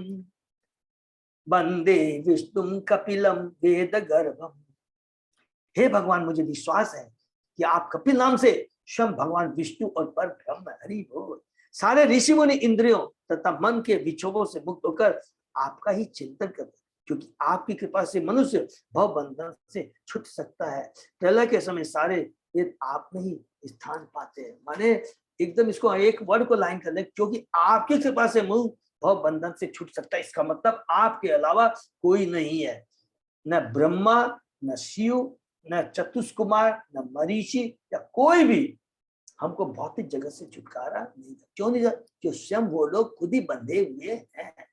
वंदे विष्णुं कपिलम वेद गर्भम, हे भगवान, मुझे विश्वास है कि आप कपिल नाम से स्वयं भगवान विष्णु और पर ब्रह्म। हरि बोल। सारे ऋषि मुनि इंद्रियों तथा मन के विक्षोभों से मुक्त होकर आपका ही चिंतन करते, क्योंकि आपकी कृपा से मनुष्य भव बंधन से छूट सकता है। प्रलय के समय सारे वेद आप में ही स्थान पाते हैं। माने एकदम इसको एक वर्ड को लाइन कर ले, क्योंकि आपकी कृपा से मनुष्य भव बंधन से छूट सकता है। इसका मतलब आपके अलावा कोई नहीं है, न ब्रह्मा, न शिव, न चतुष्कुमार, न मरीचि या कोई भी हमको भौतिक जगत से छुटकारा नहीं था। क्यों नहीं था? क्यों स्वयं वो लोग खुद ही बंधे हुए हैं।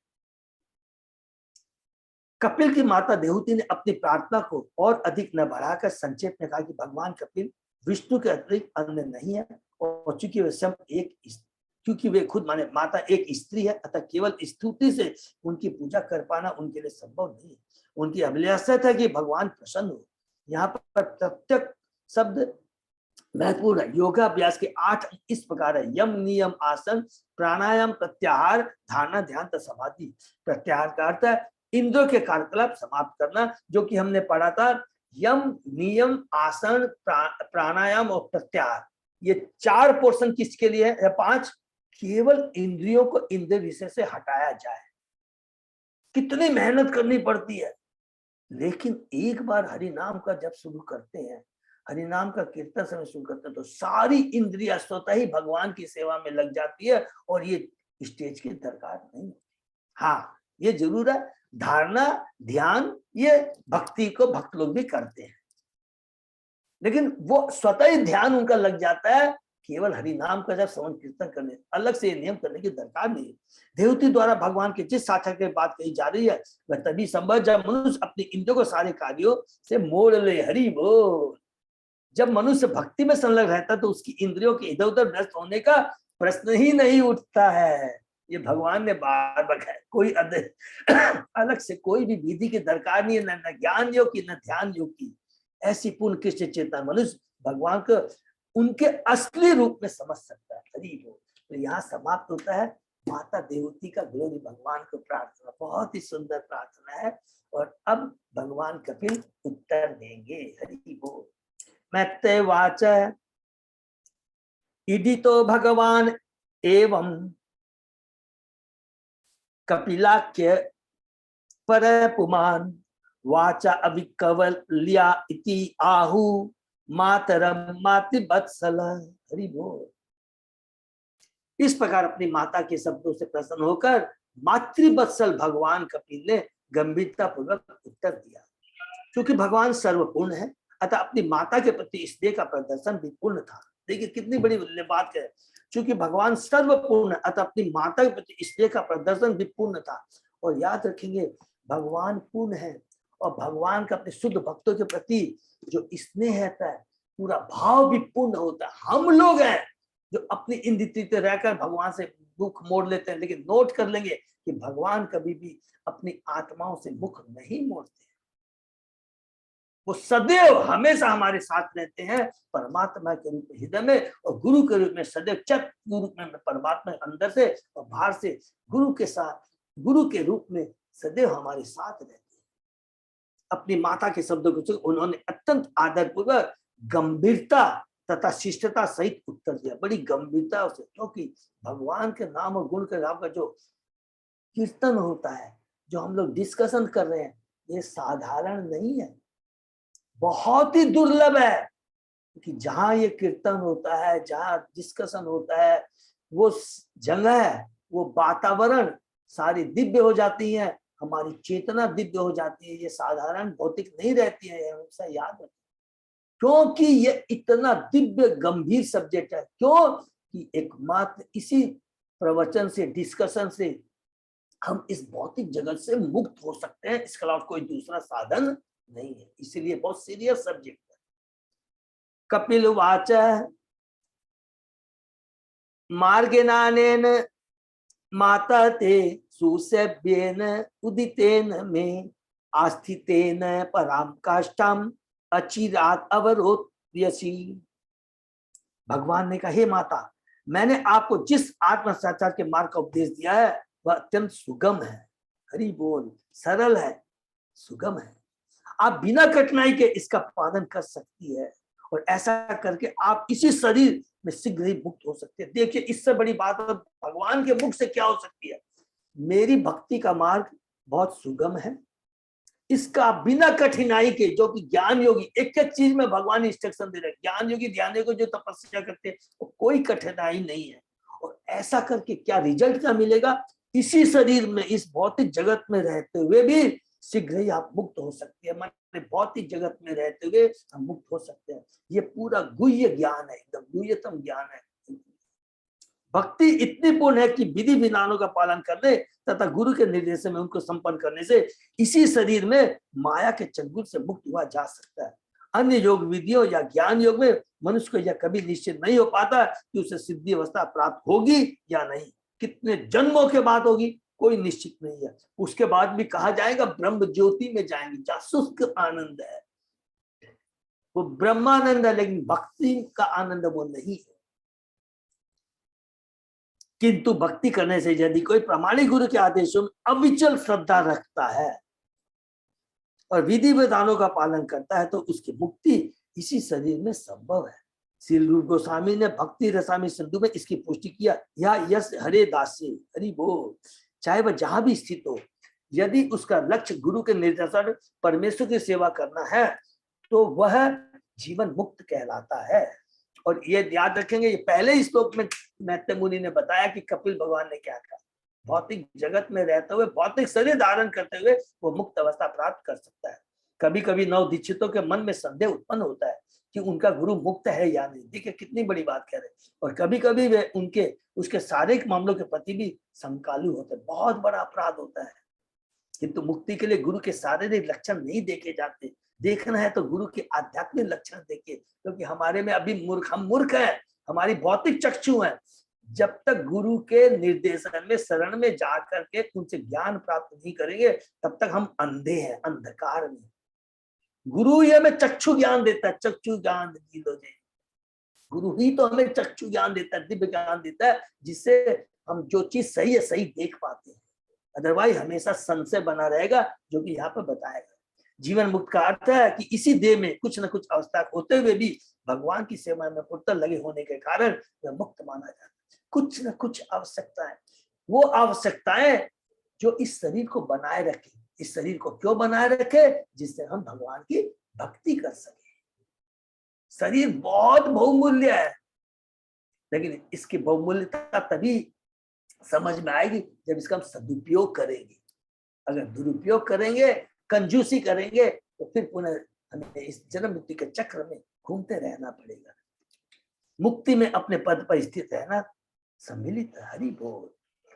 कपिल की माता देवहूति ने अपनी प्रार्थना को और अधिक न बढ़ाकर संक्षेप में कहा कि भगवान कपिल विष्णु के अतिरिक्त अन्य नहीं है, और चूंकि वे स्वयं क्योंकि वे खुद माने माता एक स्त्री है, अतः केवल स्तुति से उनकी पूजा कर पाना उनके लिए संभव नहीं है। उनकी अभिलाषा था कि भगवान प्रसन्न हो। यहाँ पर प्रत्येक शब्द महत्वपूर्ण है। योगाभ्यास के 8 इस प्रकार है: यम, नियम, आसन, प्राणायाम, प्रत्याहार, धारणा, ध्यान तथा समाधि। प्रत्याहार का अर्थ है इंद्रियों के कार्यकलाप समाप्त करना, जो कि हमने पढ़ा था। यम, नियम, आसन, प्राणायाम और प्रत्याहार, ये 4 पोर्शन किसके लिए है? 5। केवल इंद्रियों को इंद्रिय विषय से हटाया जाए। कितनी मेहनत करनी पड़ती है, लेकिन एक बार हरि नाम का जब शुरू करते हैं, हरि नाम का कीर्तन समय शुरू करते हैं, तो सारी इंद्रियां स्वतः ही भगवान की सेवा में लग जाती है, और ये स्टेज की दरकार नहीं। हाँ, ये जरूर है, धारणा, ध्यान, ये भक्ति को भक्त लोग भी करते हैं, लेकिन वो स्वतः ही ध्यान उनका लग जाता है। केवल हरि नाम का जब श्रवण कीर्तन करने, अलग से नियम करने की दरकार नहीं है। देवहूति द्वारा भगवान के जिस साक्षात की बात कही जा रही है, वह तभी संभव जब मनुष्य अपनी इंद्रियों को सारे कार्यों से मोड़ ले। हरि बोल। जब मनुष्य भक्ति में संलग्न रहता तो उसकी इंद्रियों के इधर उधर व्यस्त होने का प्रश्न ही नहीं उठता है। ये भगवान ने बार बताया। कोई अलग से कोई भी विधि की दरकार नहीं है, न ज्ञान योग की, न ध्यान योग की। ऐसी पूर्ण कृष्ण चेतन मनुष्य भगवान को उनके असली रूप में समझ सकता है। हरि बोल। तो यहाँ समाप्त होता है माता देवहूति का ग्लोरी भगवान को प्रार्थना। बहुत ही सुंदर प्रार्थना है, और अब भगवान कपिल उत्तर देंगे। हरि बोल। मैत्रेय वाच इदितो भगवान एवं कपिलाख्य पर पुमान वाचा अविकवल्या इति आहु मातरम मातृवत्सल। हरि बोल। इस प्रकार अपनी माता के शब्दों से प्रसन्न होकर मातृवत्सल भगवान कपिल ने गंभीरता पूर्वक उत्तर दिया। क्योंकि भगवान सर्वपूर्ण है, अतः अपनी माता के प्रति स्नेह का प्रदर्शन भी पूर्ण था। देखिए कितनी बड़ी बात है। क्योंकि भगवान सर्वपूर्ण है, अतः अपनी माता के प्रति स्नेह का प्रदर्शन भी पूर्ण था। और याद रखेंगे, भगवान पूर्ण है, और भगवान का अपने शुद्ध भक्तों के प्रति जो स्नेह रहता है, पूरा भाव भी पूर्ण होता है। हम लोग हैं जो अपनी इंद्रिय रहकर भगवान से मुख मोड़ लेते हैं, लेकिन नोट कर लेंगे कि भगवान कभी भी अपनी आत्माओं से मुख नहीं मोड़ते। वो सदैव हमेशा हमारे साथ रहते हैं, परमात्मा के रूप में हृदय में, और गुरु के रूप में सदैव चत रूप में परमात्मा अंदर से और बाहर से गुरु के साथ, गुरु के रूप में सदैव हमारे साथ रहते हैं। अपनी माता के शब्दों को उन्होंने अत्यंत आदर पूर्वक, गंभीरता तथा शिष्टता सहित उत्तर दिया। बड़ी गंभीरता से, क्योंकि भगवान के नाम और गुण के नाम का जो कीर्तन होता है, जो हम लोग डिस्कशन कर रहे हैं, ये साधारण नहीं है, बहुत ही दुर्लभ है। कि जहां ये कीर्तन होता है, जहां डिस्कशन होता है, वो जगह, वो वातावरण सारी दिव्य हो जाती है, हमारी चेतना दिव्य हो जाती है। ये साधारण भौतिक नहीं रहती है, हमेशा याद रखें। क्योंकि ये इतना दिव्य गंभीर सब्जेक्ट है। क्यों कि एकमात्र इसी प्रवचन से, डिस्कशन से हम इस भौतिक जगत से मुक्त हो सकते हैं। इसके अलावा कोई दूसरा साधन नहीं है, इसीलिए बहुत सीरियस सब्जेक्ट है। कपिल वाच मार्गेनानेन माता ते सुसेव्येन उदितेन में आस्थितेन पराम काष्ठम अचिरात अवरोध्यसि। भगवान ने कहा, हे माता, मैंने आपको जिस आत्म साक्षात्कार के मार्ग का उपदेश दिया है वह अत्यंत सुगम है। हरि बोल। सरल है, सुगम है। आप बिना कठिनाई के इसका पालन कर सकती है, और ऐसा करके आप इसी शरीर में शीघ्र ही मुक्त हो सकते हैं। देखिए इससे बड़ी बात और भगवान के मुख से क्या हो सकती है। मेरी भक्ति का मार्ग बहुत सुगम है, इसका बिना कठिनाई के, जो कि ज्ञान योगी एक एक चीज में भगवान इंस्ट्रक्शन दे रहे हैं, ज्ञान योगी ध्यान योगी जो तपस्या करते हैं वो कोई कठिनाई नहीं है। और ऐसा करके क्या रिजल्ट क्या मिलेगा, इसी शरीर में इस भौतिक जगत में रहते हुए भी शीघ्र ही आप मुक्त हो सकते हैं। माने भौतिक जगत में रहते हुए हम मुक्त हो सकते हैं। ये पूरा गुह्य ज्ञान है, एकदम गुह्यतम ज्ञान है। भक्ति इतनी पूर्ण है कि विधि विधानों का पालन करने तथा गुरु के निर्देश में उनको संपन्न करने से इसी शरीर में माया के चंगुल से मुक्त हुआ जा सकता है। अन्य योग विधियों या ज्ञान योग में मनुष्य को यह कभी निश्चित नहीं हो पाता कि उसे सिद्धि अवस्था प्राप्त होगी या नहीं, कितने जन्मों के बाद होगी कोई निश्चित नहीं है। उसके बाद भी कहा जाएगा ब्रह्म ज्योति में जाएंगे जहाँ शुष्क आनंद है, वो ब्रह्मानंद है, लेकिन भक्ति का आनंद वो नहीं है। किंतु भक्ति करने से यदि कोई प्रामाणिक गुरु के आदेशों में अविचल श्रद्धा रखता है और विधि विधानों का पालन करता है तो उसकी मुक्ति इसी शरीर में संभव है। श्री रूप गोस्वामी ने भक्ति रसामी सिंधु में इसकी पुष्टि किया। या यस हरे दासी हरि बोल, चाहे वह जहां भी स्थित हो, यदि उसका लक्ष्य गुरु के निर्देशन परमेश्वर की सेवा करना है तो वह जीवन मुक्त कहलाता है। और ये याद रखेंगे, ये पहले श्लोक में मैत्रेय मुनि ने बताया कि कपिल भगवान ने क्या कहा, भौतिक जगत में रहते हुए भौतिक शरीर धारण करते हुए वो मुक्त अवस्था प्राप्त कर सकता है। कभी कभी नव दीक्षितों के मन में संदेह उत्पन्न होता है कि उनका गुरु मुक्त है या नहीं। देखिए कितनी बड़ी बात कह रहे हैं। और कभी कभी वे उसके शारीरिक मामलों के प्रति भी संकालु होते हैं, बहुत बड़ा अपराध होता है। किंतु मुक्ति के लिए गुरु के शारीरिक लक्षण नहीं देखे जाते, देखना है तो गुरु के आध्यात्मिक लक्षण देखिए, क्योंकि हमारे में अभी हम मूर्ख हैं, हमारी भौतिक चक्षु हैं। जब तक गुरु के निर्देशन में शरण में जाकर के उनसे ज्ञान प्राप्त नहीं करेंगे तब तक हम अंधे हैं, अंधकार में। गुरु ही हमें चक्षु ज्ञान देता है, चक्षु ज्ञान गुरु ही तो हमें चक्षु ज्ञान देता है, दिव्य ज्ञान देता है, जिससे हम जो चीज सही है सही देख पाते हैं। अदरवाइज हमेशा संशय बना रहेगा, जो कि यहाँ पर बताया गया। जीवन मुक्त का अर्थ है कि इसी देह में कुछ न कुछ अवस्था होते हुए भी भगवान की सेवा में पुरतर लगे होने के कारण वह मुक्त माना जाता है। कुछ न कुछ आवश्यकता है, वो आवश्यकताएं जो इस शरीर को बनाए रखे। इस शरीर को क्यों बनाए रखे, जिससे हम भगवान की भक्ति कर सके। शरीर बहुत बहुमूल्य है, लेकिन इसकी बहुमूल्यता तभी समझ में आएगी जब इसका हम सदुपयोग करेंगे। अगर दुरुपयोग करेंगे, कंजूसी करेंगे, तो फिर पुनः हमें इस जन्म मृत्यु के चक्र में घूमते रहना पड़ेगा। मुक्ति में अपने पद पर स्थित रहना सम्मिलित हरि बोल।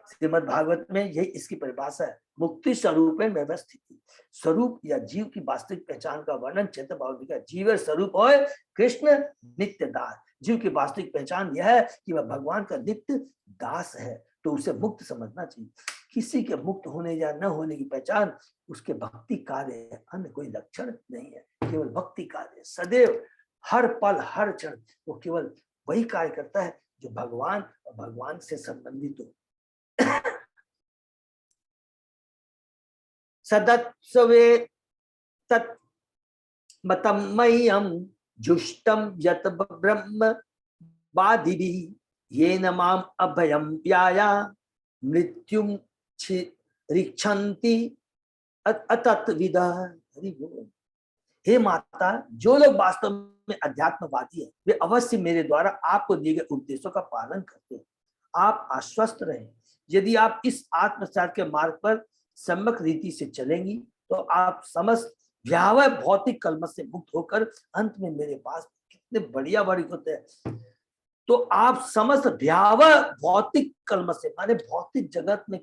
श्रीमद् भागवत में यही इसकी परिभाषा है। मुक्ति स्वरूप में व्यवस्थित स्वरूप या जीव की वास्तविक पहचान का वर्णन चैतन्य भागवत का जीव स्वरूप हो कृष्ण नित्य दास। जीव की वास्तविक पहचान यह है कि वह भगवान का नित्य दास है, तो उसे मुक्त समझना चाहिए। किसी के मुक्त होने या न होने की पहचान उसके भक्ति कार्य है, अन्य कोई लक्षण नहीं है। केवल भक्ति कार्य सदैव हर पल हर क्षण वो केवल वही कार्य करता है जो भगवान और भगवान से संबंधित हो। सदत्सवे तत् मतमय्यम जुष्टम यत ब्रह्म बाधिभिः येन माम अभयम व्याया मृत्युम रिक्षन्ति अतत्विदा। हे माता, जो लोग वास्तव में अध्यात्मवादी हैं वे अवश्य मेरे द्वारा आपको दिए गए उपदेशों का पालन करते हैं। आप आश्वस्त रहें, यदि आप इस आत्मसार के मार्ग पर सम्यक रीति से चलेंगी तो आप समस्त भयावह भौतिक कलमश से मुक्त होकर अंत में मेरे पास, कितने बढ़िया वर्ग होते हैं, तो आप समस्त भयावह भौतिक कलमश से, माने भौतिक जगत में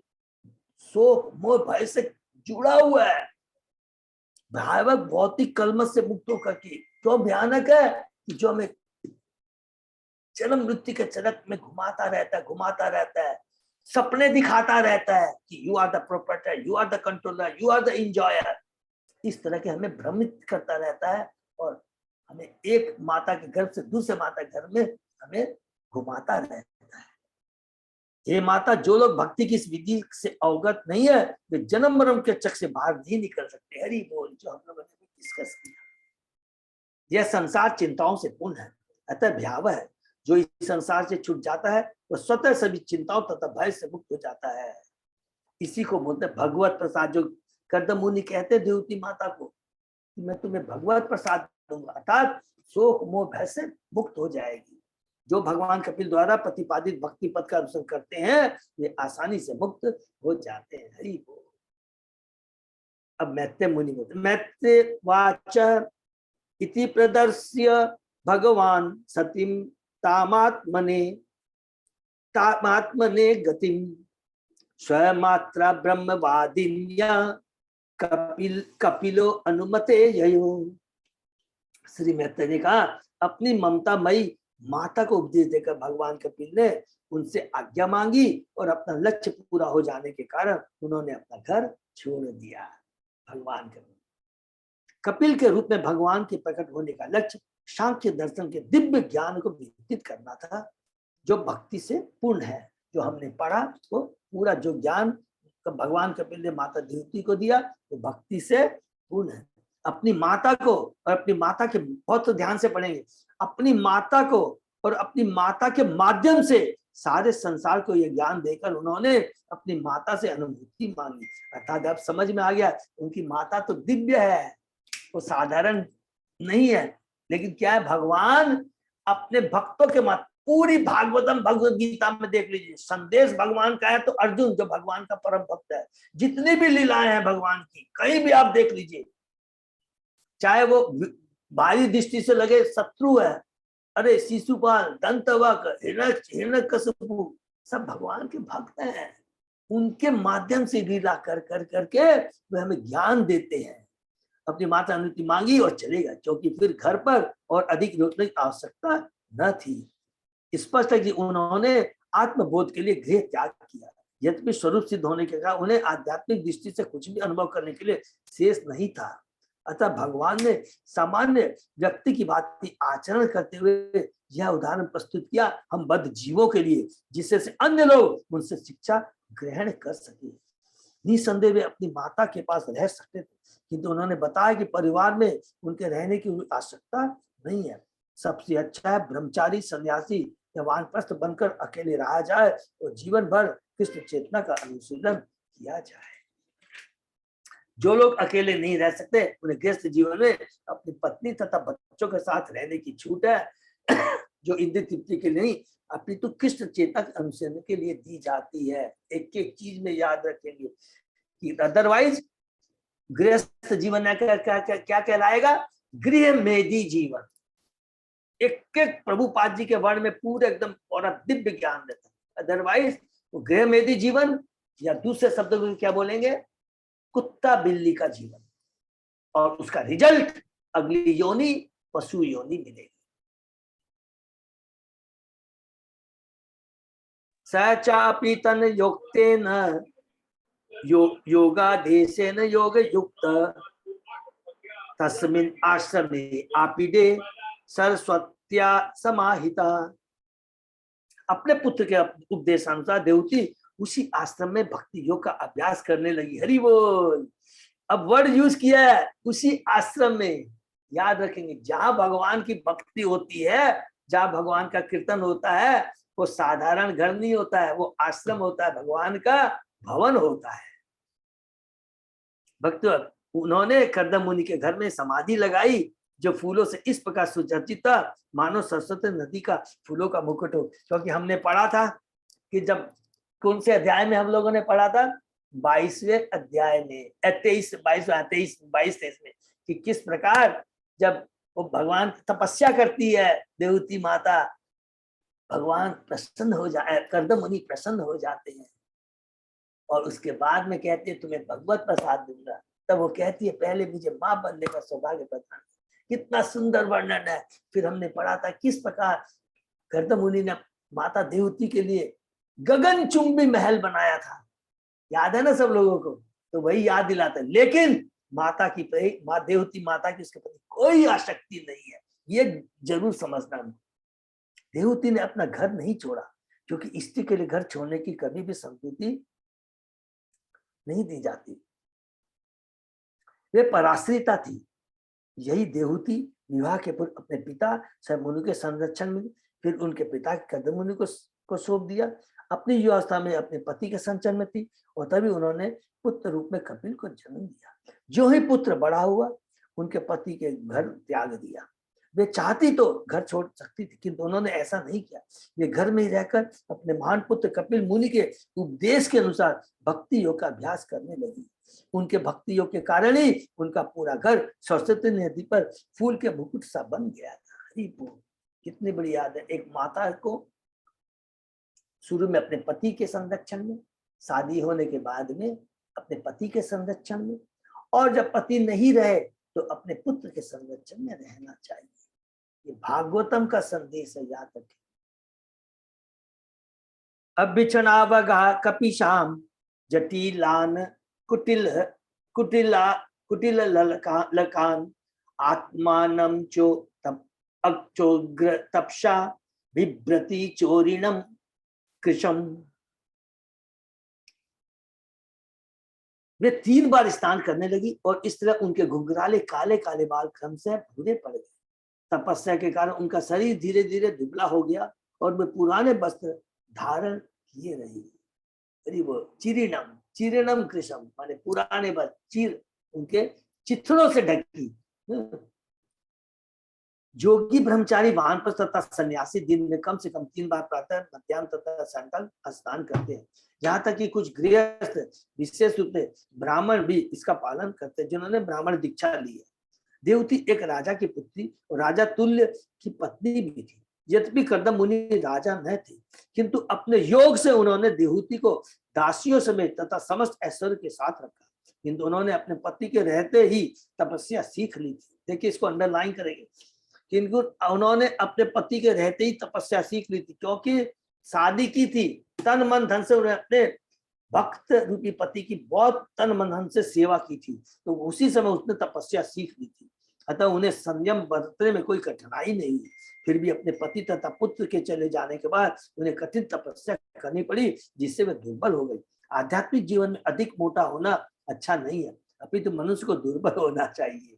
शोक मोह भय से जुड़ा हुआ है, भयावह भौतिक कलमश से मुक्त होकर के। क्यों भयानक है कि जो हमें जन्म मृत्यु के चरक में घुमाता रहता है, सपने दिखाता रहता है कि you are the proprietor, you are the controller, you are the enjoyer. इस तरह के हमें भ्रमित करता रहता है और हमें एक माता के गर्भ से दूसरे माता के घर में हमें घुमाता रहता है। हे माता, जो लोग भक्ति की इस विधि से अवगत नहीं है वे जन्म मरण के चक्र से बाहर नहीं निकल सकते। हरि बोल। जो हम लोगों ने डिस्कस किया। यह संसार चिंताओं से पूर्ण है, अतः भयावह है। जो इस संसार से छूट जाता है वह स्वतः सभी चिंताओं तथा भय से मुक्त हो जाता है। इसी को बोलते हैं भगवत प्रसाद। जो कर्दम मुनि कहते देवती माता को कि मैं तुम्हें भगवत प्रसाद दूंगा, अर्थात शोक मोह भय से मुक्त हो जाएगी। जो भगवान कपिल द्वारा प्रतिपादित भक्ति पद का अनुसरण करते हैं वे आसानी से मुक्त हो जाते हैं। हरि बोल। अब मैत्रेय मुनि बोलते, मैत्रेय वाच इति प्रदर्श्य भगवान सतीम तामात्मने गतिम स्वयमात्रा ब्रह्मवादिन्या कपिलो अनुमते ययो। श्री मैत्रेय ने कहा, अपनी ममतामयी माता को उपदेश देकर भगवान कपिल ने उनसे आज्ञा मांगी और अपना लक्ष्य पूरा हो जाने के कारण उन्होंने अपना घर छोड़ दिया। भगवान कपिल के रूप में भगवान के प्रकट होने का लक्ष्य सांख्य दर्शन के दिव्य ज्ञान को विकसित करना था, जो भक्ति से पूर्ण है। जो हमने पढ़ा वो पूरा जो ज्ञान भगवान कपिल ने माता देवती को दिया वो भक्ति से पूर्ण है। अपनी माता को और अपनी माता के, बहुत ध्यान से पढ़ेंगे, अपनी माता को और अपनी माता के माध्यम से सारे संसार को यह ज्ञान देकर उन्होंने अपनी माता से अनुभूति मांगी। अर्थात अब समझ में आ गया उनकी माता तो दिव्य है, वो साधारण नहीं है। लेकिन क्या है, भगवान अपने भक्तों के मत, पूरी भागवतम भगवत गीता में देख लीजिए, संदेश भगवान का है। तो अर्जुन जो भगवान का परम भक्त है, जितनी भी लीलाएं हैं भगवान की कहीं भी आप देख लीजिए, चाहे वो बाहरी दृष्टि से लगे शत्रु है, अरे शिशुपाल, दंतवक, हिरण्यकशिपु, सब भगवान के भक्त हैं। उनके माध्यम से लीला कर कर करके वे हमें ज्ञान देते हैं। अपनी माता अनुमति मांगी और चलेगा, क्योंकि फिर घर पर और अधिक रोकने की आवश्यकता न थी। स्पष्ट है कि उन्होंने आत्मबोध के लिए गृह त्याग किया। यद्यपि स्वरूप सिद्ध होने के कारण उन्हें आध्यात्मिक दृष्टि से कुछ भी अनुभव करने के लिए शेष नहीं था। अतः भगवान ने सामान्य व्यक्ति की बात की आचरण करते हुए यह उदाहरण प्रस्तुत किया हम बद्ध जीवों के लिए, जिससे से अन्य लोग उनसे शिक्षा ग्रहण कर सके। निसंदेह वे अपनी माता के पास रह सकते थे, किंतु उन्होंने बताया कि परिवार में उनके रहने की आवश्यकता नहीं है। सबसे अच्छा है ब्रह्मचारी, सन्यासी या वानप्रस्थ बनकर अकेले रहा जाए और जीवन भर कृष्ण चेतना का अनुशीलन किया जाए। जो लोग अकेले नहीं रह सकते उन्हें गृहस्थ जीवन में अपनी पत्नी तथा बच्चों के साथ रहने की छूट है, जो इंद्रिय तृप्ति के लिए नहीं अपितु कृष्ण चेतना के अनुशीलन के लिए दी जाती है। एक एक चीज में याद रखेंगे कि अदरवाइज गृहस्थ जीवन क्या कहलाएगा, गृह मेदी जीवन। एक एक प्रभुपाद जी के वर्ण में पूरे एकदम और दिव्य ज्ञान देता है। अदरवाइज वो गृह मेदी जीवन, या दूसरे शब्दों में क्या बोलेंगे, कुत्ता बिल्ली का जीवन, और उसका रिजल्ट अगली योनि पशु योनि मिलेगी। सचापि तन योक्तेन योगादेशेन योग युक्त तस्मिन् आश्रमे आपिडे सरस्वत्या समाहिता। अपने पुत्र के उपदेशानुसार देवती उसी आश्रम में भक्ति योग का अभ्यास करने लगी। हरि बोल। अब वर्ड यूज किया है, उसी आश्रम में। याद रखेंगे, जहां भगवान की भक्ति होती है, जहां भगवान का कीर्तन होता है, वो साधारण घर नहीं होता है, वो आश्रम होता है, भगवान का भवन होता है। भक्त उन्होंने कर्दम मुनि के घर में समाधि लगाई, जो फूलों से इस प्रकार सुसज्जित था मानो सरस्वती नदी का फूलों का मुकुट हो। क्योंकि हमने पढ़ा था कि जब, कौन से अध्याय में हम लोगों ने पढ़ा था, 22वें अध्याय में, 22-23 में, कि किस प्रकार जब वो भगवान तपस्या करती है देवती माता, भगवान प्रसन्न हो जाए, कर्दम मुनि प्रसन्न हो जाते हैं। और उसके बाद में कहती है तुम्हें भगवत प्रसाद दूंगा। तब वो कहती है पहले मुझे मां बनने का सौभाग्य प्रदान। कितना सुंदर वर्णन है। फिर हमने पढ़ा था किस प्रकार कर्दम मुनि ने माता देवती के लिए गगनचुंबी महल बनाया था। याद है ना सब लोगों को? तो वही याद दिलाता है। लेकिन माता की माँ देवती माता की उसके प्रति कोई आसक्ति नहीं है, ये जरूर समझना। देवती ने अपना घर नहीं छोड़ा, क्योंकि स्त्री के लिए घर छोड़ने की कभी भी संस्कृति नहीं दी जाती। वे पराश्रिता थी, यही देहूति विवाह के पूर्व अपने पिता मुनि के संरक्षण में, फिर उनके पिता कर्दम मुनि को सौंप दिया। अपनी युवावस्था में अपने पति के संचरण में थी और तभी उन्होंने पुत्र रूप में कपिल को जन्म दिया। जो ही पुत्र बड़ा हुआ उनके पति के घर त्याग दिया। वे चाहती तो घर छोड़ सकती थी, किंतु उन्होंने ऐसा नहीं किया। वे घर में ही रहकर अपने महान पुत्र कपिल मुनि के उपदेश के अनुसार भक्ति योग का अभ्यास करने लगी। उनके भक्ति योग के कारण ही उनका पूरा घर सरस्वती नदी पर फूल के मुकुट सा बन गया था। हरि बोल। कितनी बड़ी याद है। एक माता को शुरू में अपने पति के संरक्षण में, शादी होने के बाद में अपने पति के संरक्षण में, और जब पति नहीं रहे तो अपने पुत्र के संरक्षण में रहना चाहिए। ये भागवतम का संदेश है, याद रखें। अब बिछनावगा कपिशाम जटिलान कुटिल कुटिल लकान आत्मानं चो अक्षोग्र तपसा बिभ्रति चोरिणम कृशम। वे 3 बार स्नान करने लगी और इस तरह उनके घुंघराले काले काले बाल क्रम से भूरे पड़ गए। तपस्या के कारण उनका शरीर धीरे धीरे दुबला हो गया और वे पुराने वस्त्र धारण किए रही। वो चिरिणम, चिरिणम कृशम माने पुराने वस्त्र, चीर उनके चित्रों से ढकी। जोगी ब्रह्मचारी वानप्रस्थ तथा सन्यासी दिन में कम से कम 3 बार प्रातः, मध्याह्न तथा सायंकाल स्नान करते हैं। यहाँ तक कि कुछ गृहस्थ, विशेष रूप से ब्राह्मण भी इसका पालन करते हैं, जिन्होंने ब्राह्मण दीक्षा ली है। देवती एक राजा की पुत्री और राजा तुल्य की पत्नी भी थी। यद्यपि कर्दम मुनि राजा न थे, किंतु अपने योग से उन्होंने देवती को दासियों समेत तथा समस्त ऐश्वर्य के साथ रखा। किंतु उन्होंने अपने पति के रहते ही तपस्या सीख ली थी। देखिए, इसको अंडरलाइन करेंगे। किंतु उन्होंने अपने पति के रहते ही तपस्या सीख ली थी, क्योंकि शादी की थी, तन मन धन से उन्होंने अपने भक्त रूपी पति की बहुत तन मन धन से सेवा की थी, तो उसी समय उसने तपस्या सीख ली थी। अतः उन्हें संयम बरतने में कोई कठिनाई नहीं हुई। फिर भी अपने पति तथा पुत्र के चले जाने के बाद उन्हें कठिन तपस्या करनी पड़ी, जिससे वे दुर्बल हो गई। आध्यात्मिक जीवन में अधिक मोटा होना अच्छा नहीं है, अपितु मनुष्य को दुर्बल होना चाहिए,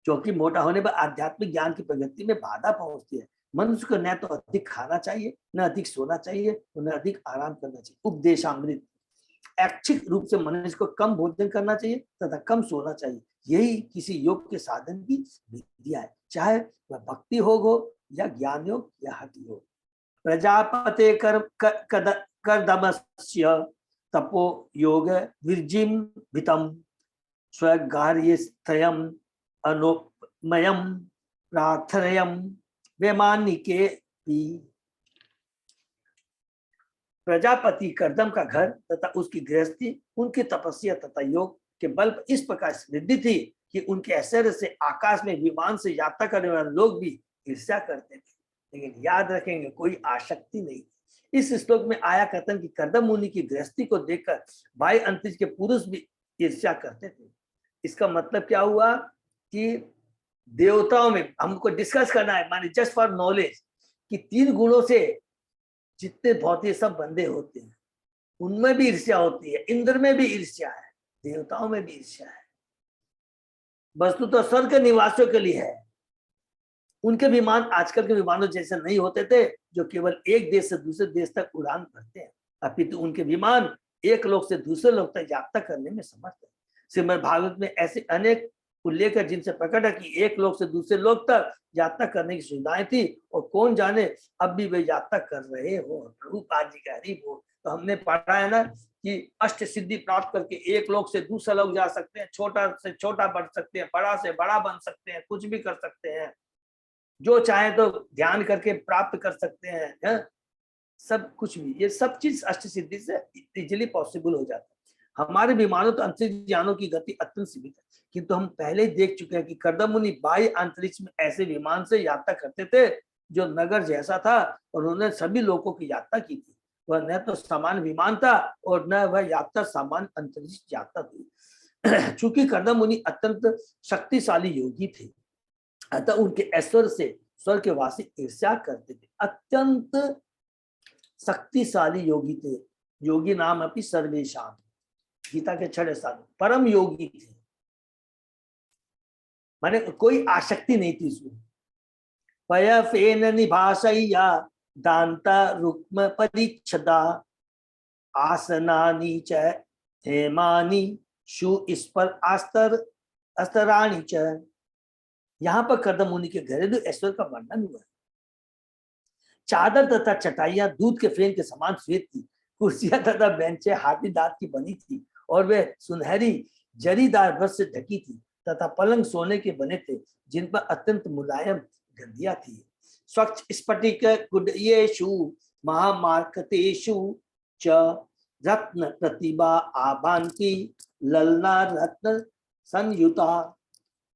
क्योंकि मोटा होने पर आध्यात्मिक ज्ञान की प्रगति में बाधा पहुंचती है। मनुष्य को न तो अधिक खाना चाहिए, न अधिक सोना चाहिए, न अधिक आराम करना चाहिए। उपदेशामृत, ऐच्छिक रूप से मनुष्य को कम भोजन करना चाहिए तथा कम सोना चाहिए। यही किसी योग के साधन की विधियां है, चाहे वह भक्ति योग हो या ज्ञान योग या हठि योग। प्रजापते कर्दमस्य तपो योग विरजिम भितम स्वगार्यस्थयम अनुमयम प्रार्थनयम वैमानिके। प्रजापति कर्दम का घर तथा उसकी गृहस्थी उनकी तपस्या तथा योग के बल पर इस प्रकार समृद्धि थी कि उनके ऐश्वर्य से आकाश में विमान से यात्रा करने वाले लोग भी ईर्ष्या करते थे, लेकिन याद रखेंगे कोई आसक्ति नहीं। इस श्लोक में आया कथन कि कर्दम मुनि की गृहस्थी को देखकर बाह्य अंतरिक्ष के पुरुष भी ईर्ष्या करते थे। इसका मतलब क्या हुआ कि देवताओं में हमको डिस्कस करना है, माने जस्ट फॉर नॉलेज, कि 3 गुणों से जितने भौतिक सब बंधे होते हैं उनमें भी ईर्ष्या होती है। इंद्र में भी ईर्ष्या है, देवताओं में भी ईर्ष्या है। वस्तु तो स्वर्ग के निवासियों के लिए है। उनके विमान आजकल के विमानों जैसे नहीं होते थे जो केवल एक देश से दूसरे देश तक उड़ान भरते हैं, अपितु उनके विमान एक लोक से दूसरे लोक तक यात्रा करने में समर्थ है। श्रीमद् भागवत में ऐसे अनेक उल्लेख है जिनसे प्रकट है कि एक लोक से दूसरे लोक तक यात्रा करने की सुविधाएं थी, और कौन जाने अब भी वे यात्रा कर रहे हो। प्रभु पाद जी का हरि बोल। तो हमने पढ़ा है ना कि अष्ट सिद्धि प्राप्त करके एक लोक से दूसरा लोक जा सकते हैं, छोटा से छोटा बढ़ सकते हैं, बड़ा से बड़ा बन सकते हैं, कुछ भी कर सकते हैं, जो चाहे तो ध्यान करके प्राप्त कर सकते हैं, सब कुछ भी। ये सब चीज अष्ट सिद्धि से इजीली पॉसिबल हो जाता है। हमारे विमानों तो अंतरिक्ष यानों की गति अत्यंत सीमित है, किंतु हम पहले ही देख चुके हैं कि कर्दम मुनि बाह्य अंतरिक्ष में ऐसे विमान से यात्रा करते थे जो नगर जैसा था, और उन्होंने सभी लोगों की यात्रा की थी। वह न तो सामान्य विमान था और न वह यात्रा सामान्य अंतरिक्ष यात्रा थी। चूंकि कर्दम मुनि अत्यंत शक्तिशाली योगी थे, अतः उनके ऐश्वर्य से स्वर्ग के वासी ईर्ष्या करते थे। अत्यंत शक्तिशाली योगी थे। योगी नाम अपनी सर्वेशाम, गीता के 6 स्थान परम योगी थे। माने कोई आसक्ति नहीं थी उसमें। पयफेन निभाषय्या दांता रुक्म परिच्छदा आसनानि च हेमानि शु इस पर अस्तर अस्तराणि च। यहाँ पर कर्दम मुनि के घरेलू ऐश्वर्य का वर्णन हुआ है। चादर तथा चटाइयां दूध के फेन के समान श्वेत थी, कुर्सियां तथा बेंचें हाथी दांत की बनी थी और वे सुनहरी जरीदार वस्त्र से ढकी थी तथा पलंग सोने के बने थे जिन पर अत्यंत मुलायम गद्दियां थी। स्वच्छ स्फटिक कुडयेषु महामार्कतेषु च रत्न प्रतिभा आभांति ललना रत्न संयुता।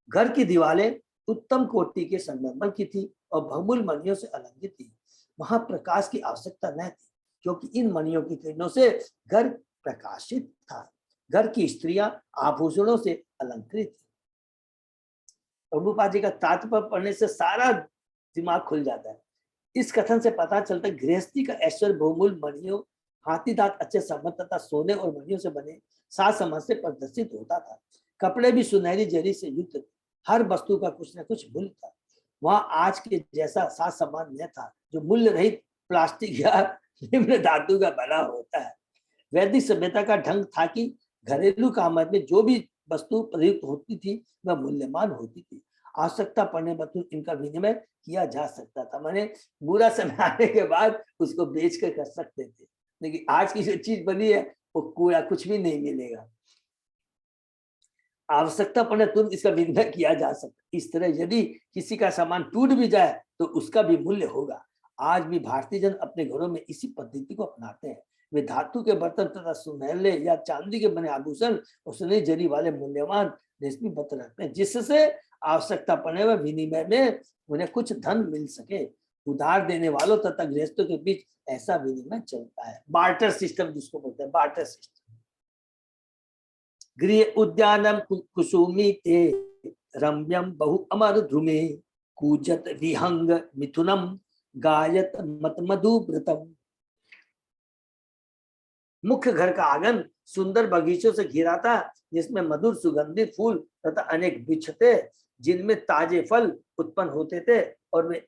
घर की दीवारें उत्तम कोटि के संगमरमर की थी और बहुमूल्य मणियों से अलंकृत थी। वहां प्रकाश की आवश्यकता न थी क्योंकि इन मणियों की किरणों से घर प्रकाशित था। घर की स्त्रियां आभूषणों से अलंकृत थी। प्रभुपाद जी का तात्पर्य पढ़ने से सारा दिमाग खुल जाता है। इस कथन से पता चलता है गृहस्थी का ऐश्वर्य बहुमूल्य मणियों, हाथी दांत अच्छे संबंध तथा सोने और मणियों से बने साज समाज से प्रदर्शित होता था। कपड़े भी सुनहरी जरी से युक्त, हर वस्तु का कुछ न कुछ मूल्य था। वहां आज के जैसा साज सामान न था जो मूल्य रहित प्लास्टिक या निम्न धातु का बना होता है। वैदिक सभ्यता का ढंग था कि घरेलू काम में जो भी वस्तु प्रयुक्त होती थी वह मूल्यवान होती थी। आवश्यकता पड़ने पर इनका विनिमय किया जा सकता था। माने बुरा समय आने के बाद उसको बेच कर सकते थे, लेकिन आज की जो चीज बनी है वो कूड़ा कुछ भी नहीं मिलेगा। आवश्यकता पड़ने तुरंत इसका विनिमय किया जा सकता। इस तरह यदि किसी का सामान टूट भी जाए तो उसका भी मूल्य होगा। आज भी भारतीय जन अपने घरों में इसी पद्धति को अपनाते हैं। वे धातु के बर्तन तथा सुनहले या चांदी के बने आभूषण और सुनहरी जरी वाले मूल्यवान रेशमी बर्तन रखते हैं जिससे आवश्यकता पड़ने पर विनिमय में उन्हें कुछ धन मिल सके। उधार देने वालों तथा गृहस्थों के बीच ऐसा विनिमय चलता है। बार्टर सिस्टम जिसको बोलते हैं, बार्टर सिस्टम। गृह उद्यानम कुसुमी ते रम्यम बहु अमर ध्रुमे कूजत विहंग मिथुनम गायत मत मधुव्रतम। मुख्य घर का आंगन सुंदर बगीचों से घिरा था जिसमें मधुर सुगंधित फूल तथा अनेक वृक्ष थे जिनमें ताजे फल उत्पन्न होते थे और वे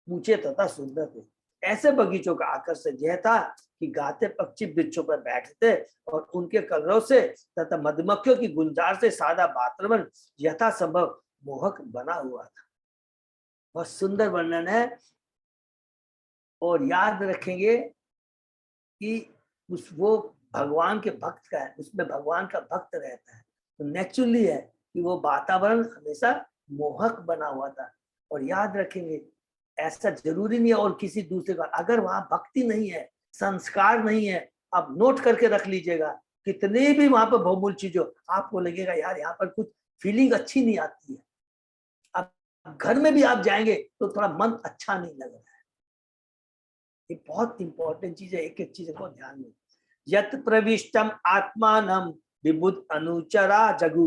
ऊंचे तथा सुंदर थे। ऐसे बगीचों का आकर्षण यह था कि गाते पक्षी वृक्षों पर बैठते और उनके कलरव से तथा मधुमक्खियों की गुंजार से सादा वातावरण यथासंभव मोहक बना हुआ था। बहुत सुंदर वर्णन है। और याद रखेंगे कि वो भगवान के भक्त का है, उसमें भगवान का भक्त रहता है तो नेचुरली है कि वो वातावरण हमेशा मोहक बना हुआ था। और याद रखेंगे ऐसा जरूरी नहीं है और किसी दूसरे का, अगर वहां भक्ति नहीं है, संस्कार नहीं है, आप नोट करके रख लीजिएगा। कितने भी वहां पर बहुमूल्य चीजों आपको लगेगा यार यहाँ पर कुछ फीलिंग अच्छी नहीं आती है। अब घर में भी आप जाएंगे तो थोड़ा मन अच्छा नहीं लग रहा है। ये बहुत इंपॉर्टेंट चीज है, एक एक चीज को ध्यान में। यत प्रविष्टम आत्मानम विबुध अनुचरा जगु